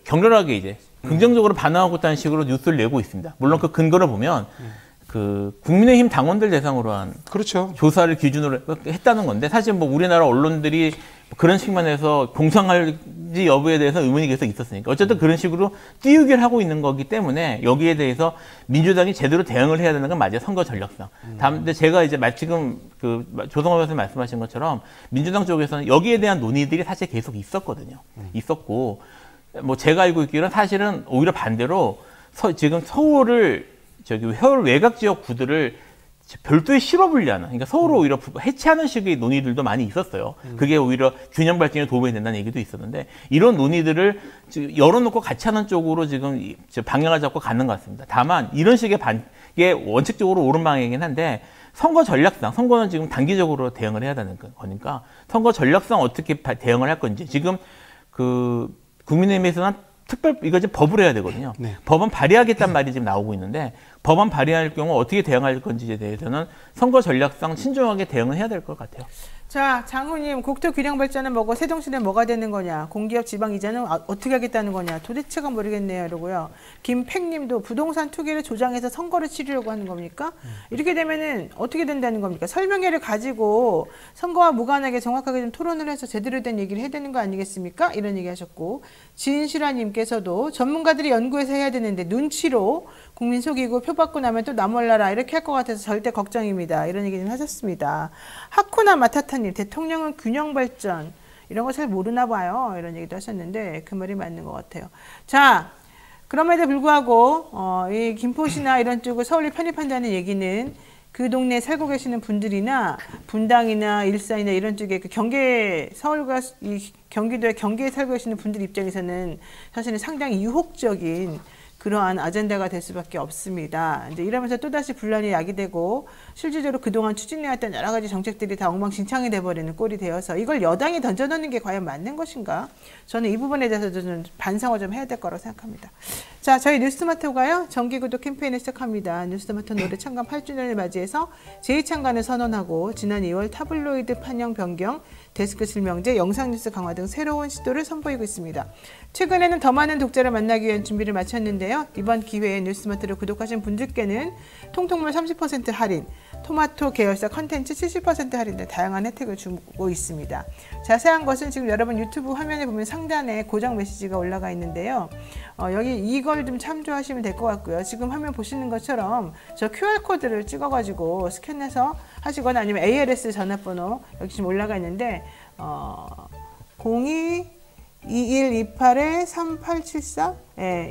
격렬하게 이제 긍정적으로 반응하고 있다는 식으로 뉴스를 내고 있습니다. 물론 그 근거를 보면 그 국민의힘 당원들 대상으로 한 그렇죠. 조사를 기준으로 했다는 건데 사실 뭐 우리나라 언론들이 그런 식만 해서 공상할지 여부에 대해서 의문이 계속 있었으니까 어쨌든 그런 식으로 띄우기를 하고 있는 거기 때문에 여기에 대해서 민주당이 제대로 대응을 해야 되는 건 맞아요. 선거 전략상. 근데 제가 이제 지금 그 조성호 변호사님 말씀하신 것처럼 민주당 쪽에서는 여기에 대한 논의들이 사실 계속 있었거든요. 있었고 뭐 제가 알고 있기로는 사실은 오히려 반대로 지금 서울 외곽 지역 구들을 별도의 실어 분리하는, 그러니까 서울을 오히려 해체하는 식의 논의들도 많이 있었어요. 그게 오히려 균형 발전에 도움이 된다는 얘기도 있었는데 이런 논의들을 열어놓고 같이 하는 쪽으로 지금 방향을 잡고 가는 것 같습니다. 다만 이런 식의 게 원칙적으로 옳은 방향이긴 한데 선거 전략상, 선거는 지금 단기적으로 대응을 해야 되는 거니까 선거 전략상 어떻게 대응을 할 건지 지금 그 국민의힘에서는 이거 지금 법을 해야 되거든요. 네. 법안 발의하겠다는 말이 지금 나오고 있는데 법안 발의할 경우 어떻게 대응할 건지에 대해서는 선거 전략상 신중하게 대응을 해야 될 것 같아요. 자, 장훈님, 국토 균형 발전은 뭐고 세종시는 뭐가 되는 거냐? 공기업 지방 이전은 어떻게 하겠다는 거냐? 도대체가 모르겠네요. 이러고요. 김팽님도 부동산 투기를 조장해서 선거를 치르려고 하는 겁니까? 이렇게 되면은 어떻게 된다는 겁니까? 설명회를 가지고 선거와 무관하게 정확하게 좀 토론을 해서 제대로 된 얘기를 해야 되는 거 아니겠습니까? 이런 얘기 하셨고, 진실아님께서도 전문가들이 연구해서 해야 되는데 눈치로 국민 속이고 표 받고 나면 또 나몰라라 이렇게 할 것 같아서 절대 걱정입니다. 이런 얘기 좀 하셨습니다. 하쿠나 마타타님, 대통령은 균형 발전 이런 거 잘 모르나 봐요. 이런 얘기도 하셨는데 그 말이 맞는 것 같아요. 자, 그럼에도 불구하고 이 김포시나 이런 쪽을 서울에 편입한다는 얘기는 그 동네에 살고 계시는 분들이나 분당이나 일산이나 이런 쪽에 그 경계 서울과 이 경기도의 경계에 살고 계시는 분들 입장에서는 사실은 상당히 유혹적인 그러한 아젠다가 될 수밖에 없습니다. 이제 이러면서 또다시 분란이 야기되고 실질적으로 그동안 추진해왔던 여러 가지 정책들이 다 엉망진창이 돼버리는 꼴이 되어서 이걸 여당이 던져놓는 게 과연 맞는 것인가? 저는 이 부분에 대해서 좀 반성을 좀 해야 될 거라고 생각합니다. 자, 저희 뉴스토마토가요, 정기구독 캠페인을 시작합니다. 뉴스토마토 노래 창간 8주년을 맞이해서 제2창간을 선언하고 지난 2월 타블로이드 판형 변경, 데스크 실명제, 영상뉴스 강화 등 새로운 시도를 선보이고 있습니다. 최근에는 더 많은 독자를 만나기 위한 준비를 마쳤는데요. 이번 기회에 뉴스토마토를 구독하신 분들께는 통통물 30% 할인, 토마토 계열사 컨텐츠 70% 할인 등 다양한 혜택을 주고 있습니다. 자세한 것은 지금 여러분 유튜브 화면에 보면 상단에 고정 메시지가 올라가 있는데요. 여기 이걸 좀 참조하시면 될 것 같고요. 지금 화면 보시는 것처럼 저 QR코드를 찍어가지고 스캔해서 하시거나 아니면 ALS 전화번호 여기 지금 올라가 있는데 02-2128-3874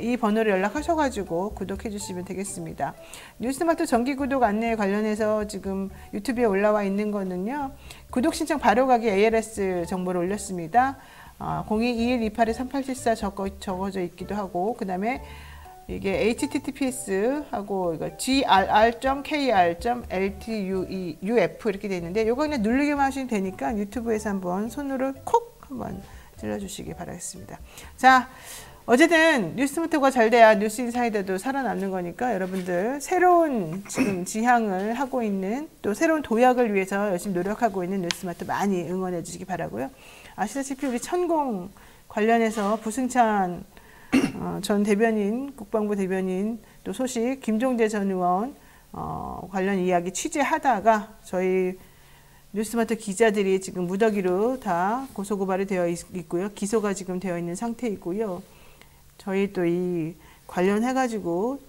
이 번호로 연락하셔가지고 구독해 주시면 되겠습니다. 뉴스토마토 정기구독 안내에 관련해서 지금 유튜브에 올라와 있는 거는요. 구독 신청 바로 가기 ALS 정보를 올렸습니다. 02-2128-3874 적어져 있기도 하고 그 다음에 이게 https 하고 이거 grr.kr.ltuf 이렇게 돼 있는데 요거 그냥 누르기만 하시면 되니까 유튜브에서 한번 손으로 콕 한번 찔러주시기 바라겠습니다. 자, 어쨌든 뉴스토마토가 잘 돼야 뉴스인사이더도 살아남는 거니까 여러분들 새로운 지금 지향을 하고 있는 또 새로운 도약을 위해서 열심히 노력하고 있는 뉴스토마토 많이 응원해 주시기 바라고요. 아시다시피 우리 천공 관련해서 부승찬 전 대변인, 국방부 대변인 또 소식 김종대 전 의원 관련 이야기 취재하다가 저희 뉴스토마토 기자들이 지금 무더기로 다 고소고발이 되어 있고요. 기소가 지금 되어 있는 상태이고요. 저희 또 이 관련해가지고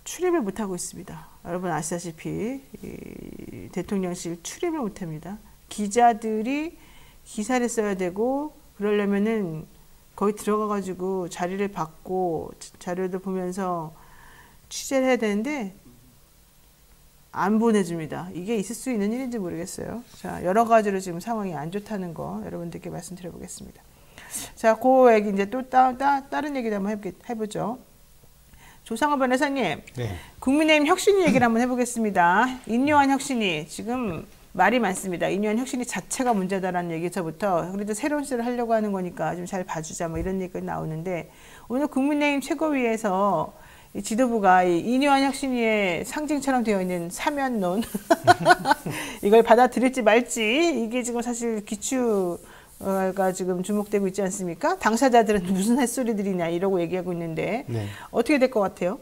출입을 못하고 있습니다. 여러분 아시다시피 이 대통령실 출입을 못합니다. 기자들이 기사를 써야 되고 그러려면은 거기 들어가가지고 자리를 받고 자료를 보면서 취재를 해야 되는데 안 보내줍니다. 이게 있을 수 있는 일인지 모르겠어요. 자, 여러 가지로 지금 상황이 안 좋다는 거 여러분들께 말씀드려 보겠습니다. 자, 그 얘기 이제 또 다른 얘기도 한번 해보죠. 조상호 변호사님, 네. 국민의힘 혁신위 얘기를 한번 해보겠습니다. 인요한 혁신위 지금 말이 많습니다. 인요한 혁신위 자체가 문제다라는 얘기서부터 그래도 새로운 시도를 하려고 하는 거니까 좀 잘 봐주자 뭐 이런 얘기가 나오는데 오늘 국민의힘 최고위에서 이 지도부가 이 인요한 혁신위의 상징처럼 되어 있는 사면론 이걸 받아들일지 말지 이게 지금 사실 기추가 지금 주목되고 있지 않습니까? 당사자들은 무슨 햇소리들이냐 이러고 얘기하고 있는데 네. 어떻게 될 것 같아요?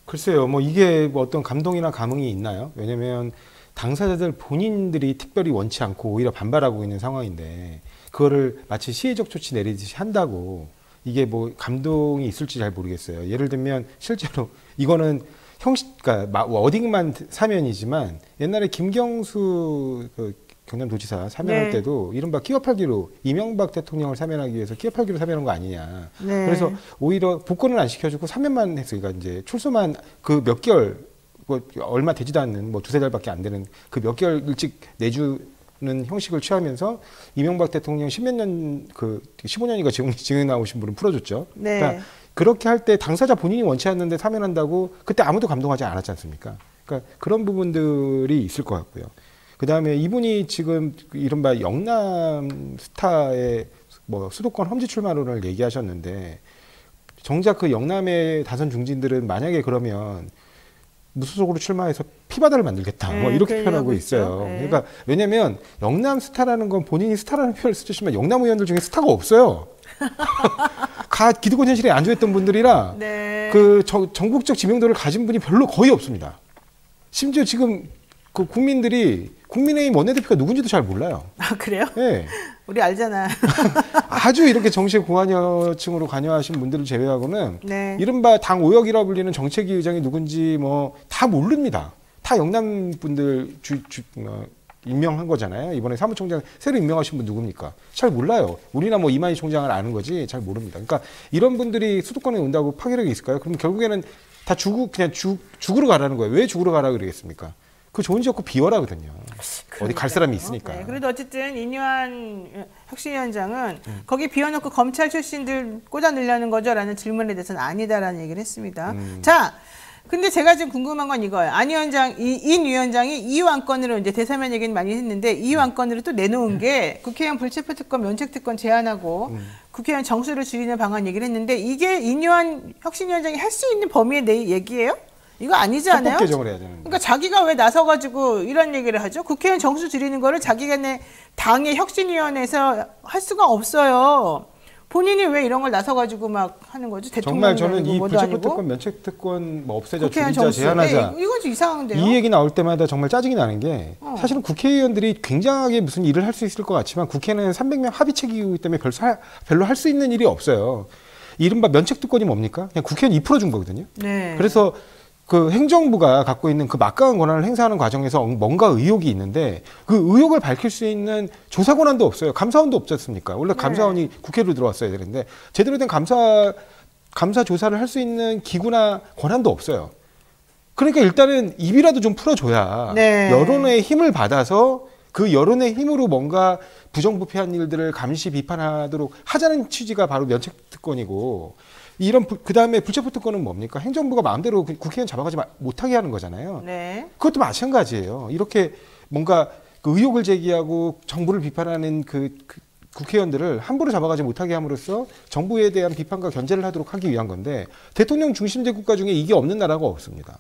글쎄요, 뭐 이게 뭐 어떤 감동이나 감흥이 있나요? 왜냐면 당사자들 본인들이 특별히 원치 않고 오히려 반발하고 있는 상황인데 그거를 마치 시혜적 조치 내리듯이 한다고 이게 뭐 감동이 있을지 잘 모르겠어요. 예를 들면 실제로 이거는 그러니까 어딩만 사면이지만 옛날에 김경수 경남도지사 사면할 네. 때도 이른바 끼어 팔기로 이명박 대통령을 사면하기 위해서 끼어 팔기로 사면한 거 아니냐. 네. 그래서 오히려 복권을 안 시켜주고 사면만 했어요. 그러니까 이제 출소만 그 몇 개월 뭐 얼마 되지도 않는 뭐 두세 달밖에 안 되는 그 몇 개월 일찍 내주는 형식을 취하면서 이명박 대통령 10몇 년 15년인가 지금 나오신 분은 풀어줬죠. 네. 그러니까 그렇게 할 때 당사자 본인이 원치 않는데 사면한다고 그때 아무도 감동하지 않았지 않습니까? 그러니까 그런 부분들이 있을 것 같고요. 그 다음에 이분이 지금 이른바 영남 스타의 뭐 수도권 험지 출마론을 얘기하셨는데 정작 그 영남의 다선 중진들은 만약에 그러면 무소속으로 출마해서 피바다를 만들겠다. 네, 뭐 이렇게 그 표현하고 얘기하고 있어요. 있죠. 네. 그러니까 왜냐면 영남 스타라는 건 본인이 스타라는 표현을 쓰지만 영남 의원들 중에 스타가 없어요. 기득권 현실에 안주했던 분들이라 네. 그 전국적 지명도를 가진 분이 별로 거의 없습니다. 심지어 지금 그 국민의힘 원내대표가 누군지도 잘 몰라요. 아, 그래요? 예. 우리 알잖아. 아주 이렇게 정치에 고관여층으로 관여하신 분들을 제외하고는 네. 이른바 당 오역이라 불리는 정책위 의장이 누군지 뭐 다 모릅니다. 다 영남 분들 임명한 거잖아요. 이번에 사무총장 새로 임명하신 분 누굽니까? 잘 몰라요. 우리나 뭐 이만희 총장을 아는 거지 잘 모릅니다. 그러니까 이런 분들이 수도권에 온다고 파괴력이 있을까요? 그럼 결국에는 다 죽으러 가라는 거예요. 왜 죽으러 가라 그러겠습니까? 그 좋은 지역구 비워라거든요. 어디 갈 사람이 있으니까. 네, 그래도 어쨌든 이뇨한 혁신위원장은 거기 비워놓고 검찰 출신들 꽂아 넣으려는 거죠라는 질문에 대해서는 아니다라는 얘기를 했습니다. 자, 근데 제가 지금 궁금한 건 이거예요. 인 위원장이 이완권으로 이제 대사면 얘기는 많이 했는데 이완권으로 또 내놓은 게 국회의원 불체포특권 면책특권 제한하고 국회의원 정수를 줄이는 방안 얘기를 했는데 이게 인요한 혁신위원장이 할 수 있는 범위의 내 얘기예요? 이거 아니지 않아요? 헌법 개정을 해야 되는데. 그러니까 자기가 왜 나서가지고 이런 얘기를 하죠? 국회의원 정수 줄이는 거를 자기네 당의 혁신위원회에서 할 수가 없어요. 본인이 왜 이런 걸 나서가지고 막 하는 거지? 정말 저는 이 뭐도 불체포특권, 아니고? 면책특권 뭐 없애자, 국회의원 줄이자, 정수. 제한하자. 네, 이건 좀 이상한데요? 이 얘기 나올 때마다 정말 짜증이 나는 게 사실은 국회의원들이 굉장하게 무슨 일을 할 수 있을 것 같지만 국회는 300명 합의체이기 때문에 별로 할 수 있는 일이 없어요. 이른바 면책특권이 뭡니까? 그냥 국회의원 2% 준 거거든요. 네. 그래서 그 행정부가 갖고 있는 그 막강한 권한을 행사하는 과정에서 뭔가 의혹이 있는데 그 의혹을 밝힐 수 있는 조사 권한도 없어요. 감사원도 없지 않습니까? 원래 감사원이 국회로 들어왔어야 되는데 제대로 된 감사 조사를 할 수 있는 기구나 권한도 없어요. 그러니까 일단은 입이라도 좀 풀어줘야 네. 여론의 힘을 받아서 그 여론의 힘으로 뭔가 부정부패한 일들을 감시 비판하도록 하자는 취지가 바로 면책특권이고 이런 그다음에 불체포특권은 뭡니까? 행정부가 마음대로 국회의원 잡아가지 못하게 하는 거잖아요. 네. 그것도 마찬가지예요. 이렇게 뭔가 그 의혹을 제기하고 정부를 비판하는 그 국회의원들을 함부로 잡아가지 못하게 함으로써 정부에 대한 비판과 견제를 하도록 하기 위한 건데 대통령 중심제 국가 중에 이게 없는 나라가 없습니다.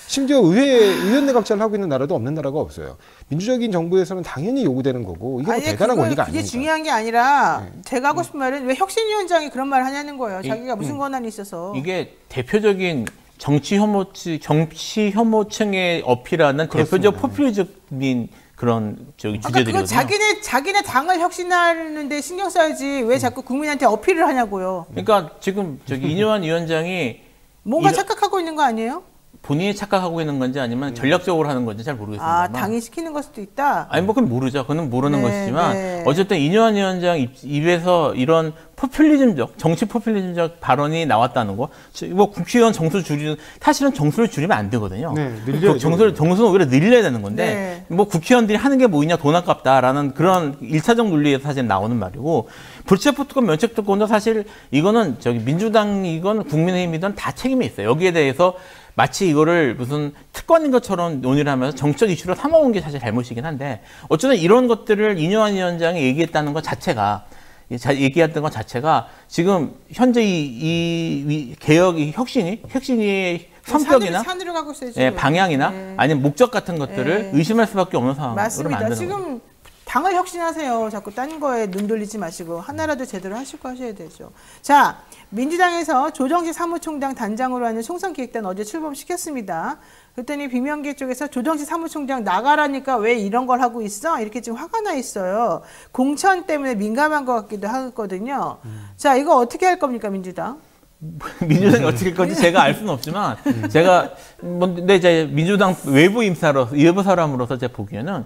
심지어 의원 내각제를 하고 있는 나라도 없는 나라가 없어요. 민주적인 정부에서는 당연히 요구되는 거고 이게 뭐 대단한 권리가 그게 아닙니다. 중요한 게 아니라 네. 제가 하고 싶은 말은 왜 혁신위원장이 그런 말을 하냐는 거예요. 자기가 무슨 권한이 있어서. 이게 대표적인 정치 혐오층에 어필하는 대표적 포퓰리즘인 그런 그러니까 주제들이거든요. 그거 자기네 당을 혁신하는데 신경 써야지 왜 자꾸 국민한테 어필을 하냐고요. 그러니까 지금 이뇨한 위원장이 뭔가 착각하고 있는 거 아니에요? 본인이 착각하고 있는 건지 아니면 전략적으로 하는 건지 잘 모르겠습니다. 아, 당이 시키는 걸 수도 있다. 아니 뭐 그건 모르죠. 그건 모르는 네, 것이지만 네. 어쨌든 이뇨한 위원장 입에서 이런 포퓰리즘적 정치 포퓰리즘적 발언이 나왔다는 거. 뭐 국회의원 정수 줄이는 사실은 정수를 줄이면 안 되거든요. 네, 늘려야죠. 정수는 오히려 늘려야 되는 건데 뭐 국회의원들이 하는 게 뭐 있냐 돈 아깝다라는 그런 일차적 논리에서 사실 나오는 말이고 불체포특권 면책특권도 사실 이거는 민주당이건 국민의힘이든 다 책임이 있어요. 여기에 대해서 마치 이거를 무슨 특권인 것처럼 논의를 하면서 정책 이슈로 삼아온 게 사실 잘못이긴 한데 어쩌면 이런 것들을 이뇨한 위원장이 얘기했다는 것 자체가 얘기했던 것 자체가 지금 현재 이 개혁이 혁신이 성격이나 산으로 가고 있어요, 지금. 방향이나 아니면 목적 같은 것들을 의심할 수밖에 없는 상황으로 맞습니다. 만드는 지금 거죠. 당을 혁신하세요. 자꾸 딴 거에 눈 돌리지 마시고 하나라도 제대로 하시고 하셔야 되죠. 자, 민주당에서 조정식 사무총장 단장으로 하는 총선기획단 어제 출범시켰습니다. 그랬더니 비명계 쪽에서 조정식 사무총장 나가라니까 왜 이런 걸 하고 있어? 이렇게 지금 화가 나 있어요. 공천 때문에 민감한 것 같기도 하거든요. 자, 이거 어떻게 할 겁니까, 민주당? 민주당이 어떻게 할 건지 제가 알 수는 없지만 제가 근데 이제 민주당 외부 사람으로서 제가 보기에는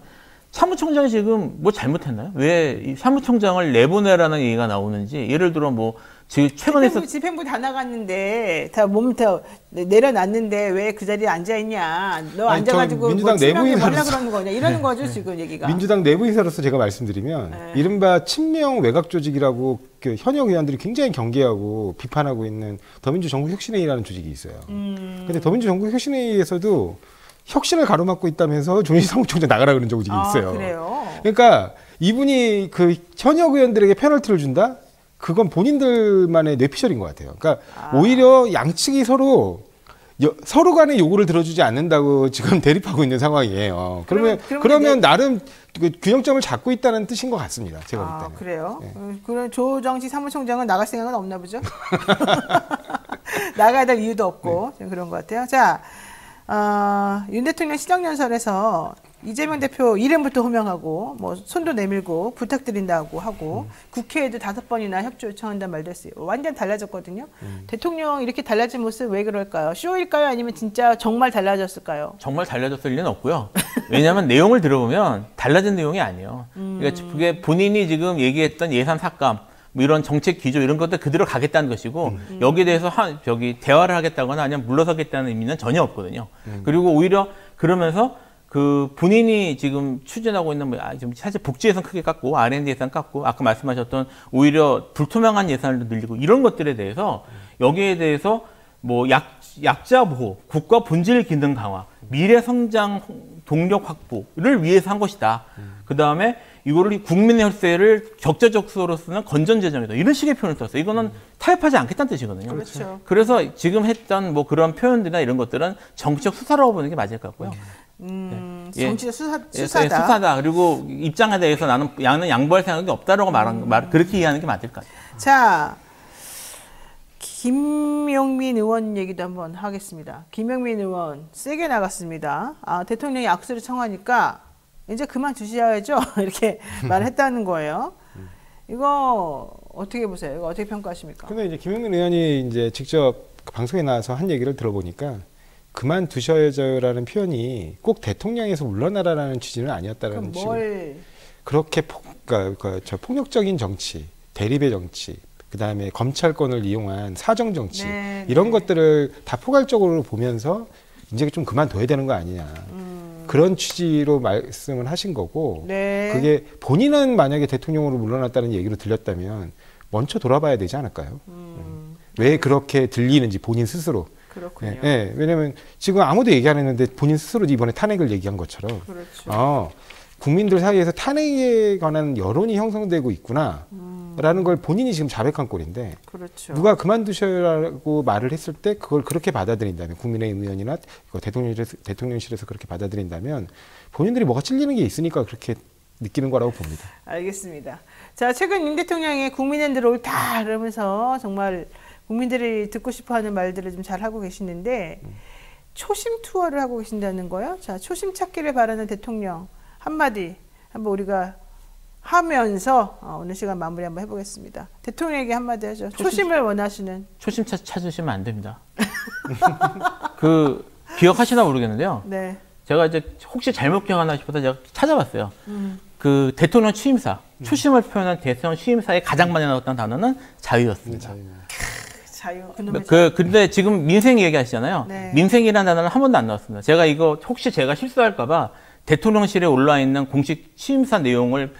사무총장이 지금 뭐 잘못했나요? 왜 이 사무총장을 내보내라는 얘기가 나오는지 예를 들어 뭐 지금 최근에 집행부 다 나갔는데 다 몸 다 내려놨는데 왜 그 자리에 앉아 있냐? 너 앉아가지고 민주당 내부인사로서 그러는 거냐? 이러는 거죠 지금 얘기가. 민주당 내부인사로서 제가 말씀드리면 이른바 친명 외곽 조직이라고 그 현역 의원들이 굉장히 경계하고 비판하고 있는 더민주 전국혁신회의라는 조직이 있어요. 근데 더민주 전국혁신회의에서도 혁신을 가로막고 있다면서 조정식 사무총장 나가라 그런 조직이 있어요. 그래요? 그러니까 이분이 그 현역 의원들에게 페널티를 준다? 그건 본인들만의 뇌피셜인 것 같아요. 그러니까 오히려 양측이 서로 간의 요구를 들어주지 않는다고 지금 대립하고 있는 상황이에요. 그러면 나름 그 균형점을 잡고 있다는 뜻인 것 같습니다. 제가 볼 때는. 그래요? 네. 그럼 조정식 사무총장은 나갈 생각은 없나 보죠? 나가야 될 이유도 없고 그런 것 같아요. 자, 윤 대통령 시정연설에서 이재명 대표 이름부터 호명하고 뭐 손도 내밀고 부탁드린다고 하고 국회에도 5번이나 협조 요청한다는 말도 했어요. 완전 달라졌거든요. 대통령 이렇게 달라진 모습 왜 그럴까요? 쇼일까요? 아니면 진짜 정말 달라졌을까요? 정말 달라졌을 리는 없고요. 왜냐하면 내용을 들어보면 달라진 내용이 아니에요. 그러니까 그게 본인이 지금 얘기했던 예산 삭감 뭐 이런 정책 기조 이런 것들 그대로 가겠다는 것이고 여기에 대해서 대화를 하겠다거나 아니면 물러서겠다는 의미는 전혀 없거든요. 그리고 오히려 그러면서 그 본인이 지금 추진하고 있는 지금 사실 복지 예산 크게 깎고 R&D 예산 깎고 아까 말씀하셨던 오히려 불투명한 예산을 늘리고 이런 것들에 대해서 여기에 대해서 뭐 약자 보호, 국가 본질 기능 강화, 미래 성장 동력 확보를 위해서 한 것이다. 그 다음에 이거를 국민의 혈세를 적재적소로 쓰는 건전 재정이다. 이런 식의 표현을 썼어요. 이거는 타협하지 않겠다는 뜻이거든요. 그렇죠. 그래서 지금 했던 뭐 그런 표현들이나 이런 것들은 정치적 수사라고 보는 게 맞을 것 같고요. 정치적 수사다. 수사다. 그리고 입장에 대해서 나는 양보할 생각이 없다라고 그렇게 이해하는 게 맞을 것 같아요. 자, 김용민 의원 얘기도 한번 하겠습니다. 김용민 의원 세게 나갔습니다. 대통령이 악수를 청하니까 이제 그만 주셔야죠. 이렇게 말했다는 거예요. 이거 어떻게 보세요? 이거 어떻게 평가하십니까? 근데 이제 김용민 의원이 이제 직접 방송에 나와서 한 얘기를 들어보니까 그만 두셔야죠라는 표현이 꼭 대통령에서 물러나라라는 취지는 아니었다라는 식으로. 그렇게 그러니까 폭력적인 정치, 대립의 정치, 그 다음에 검찰권을 이용한 사정 정치 이런 것들을 다 포괄적으로 보면서 이제 좀 그만둬야 되는 거 아니냐. 그런 취지로 말씀을 하신 거고 그게 본인은 만약에 대통령으로 물러났다는 얘기로 들렸다면 먼저 돌아봐야 되지 않을까요? 왜 그렇게 들리는지 본인 스스로. 그렇군요. 네, 왜냐하면 지금 아무도 얘기 안 했는데 본인 스스로 이번에 탄핵을 얘기한 것처럼 그렇죠. 국민들 사이에서 탄핵에 관한 여론이 형성되고 있구나라는 걸 본인이 지금 자백한 꼴인데 그렇죠. 누가 그만두셔라고 말을 했을 때 그걸 그렇게 받아들인다면 국민의힘 의원이나 대통령실에서 그렇게 받아들인다면 본인들이 뭐가 찔리는 게 있으니까 그렇게 느끼는 거라고 봅니다. 알겠습니다. 자, 최근 윤 대통령이 국민의힘들 옳다 이러면서 정말 국민들이 듣고 싶어하는 말들을 좀 잘 하고 계시는데 초심 투어를 하고 계신다는 거요. 자, 초심 찾기를 바라는 대통령 한마디 한번 우리가 하면서 오늘 시간 마무리 한번 해보겠습니다. 대통령에게 한마디 하죠. 초심을 원하시는. 초심 찾으시면 안 됩니다. 그 기억하시나 모르겠는데요. 네. 제가 이제 혹시 잘못 기억하나 싶어서 제가 찾아봤어요. 그 대통령 취임사, 초심을 표현한 대통령 취임사에 가장 많이 나왔던 단어는 자유였습니다. 자유. 근데 지금 민생 얘기하시잖아요. 네. 민생이라는 단어는 한 번도 안 나왔습니다. 제가 이거 혹시 제가 실수할까봐 대통령실에 올라와 있는 공식 취임사 내용을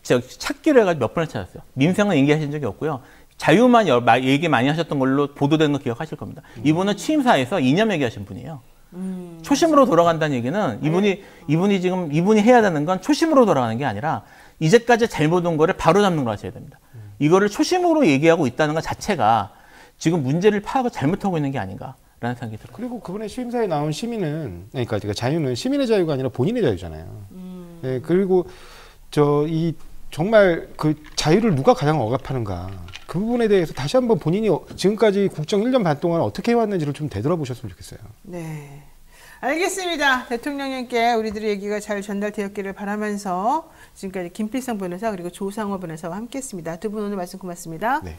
제가 찾기로 해가지고 몇 번을 찾았어요. 민생은 얘기하신 적이 없고요. 자유만 얘기 많이 하셨던 걸로 보도된 거 기억하실 겁니다. 이분은 취임사에서 이념 얘기하신 분이에요. 초심으로 돌아간다는 얘기는 이분이 해야 되는 건 초심으로 돌아가는 게 아니라 이제까지 잘못 온 거를 바로 잡는 걸 하셔야 됩니다. 이거를 초심으로 얘기하고 있다는 것 자체가 지금 문제를 파악을 잘못하고 있는 게 아닌가라는 생각이 들어요. 그리고 그번에 취임사에 나온 시민은, 그러니까 자유는 시민의 자유가 아니라 본인의 자유잖아요. 네, 그리고 정말 그 자유를 누가 가장 억압하는가. 그 부분에 대해서 다시 한번 본인이 지금까지 국정 1년 반 동안 어떻게 해왔는지를 좀 되돌아보셨으면 좋겠어요. 네. 알겠습니다. 대통령님께 우리들의 얘기가 잘 전달되었기를 바라면서 지금까지 김필성 변호사 그리고 조상호 변호사와 함께했습니다. 두 분 오늘 말씀 고맙습니다. 네.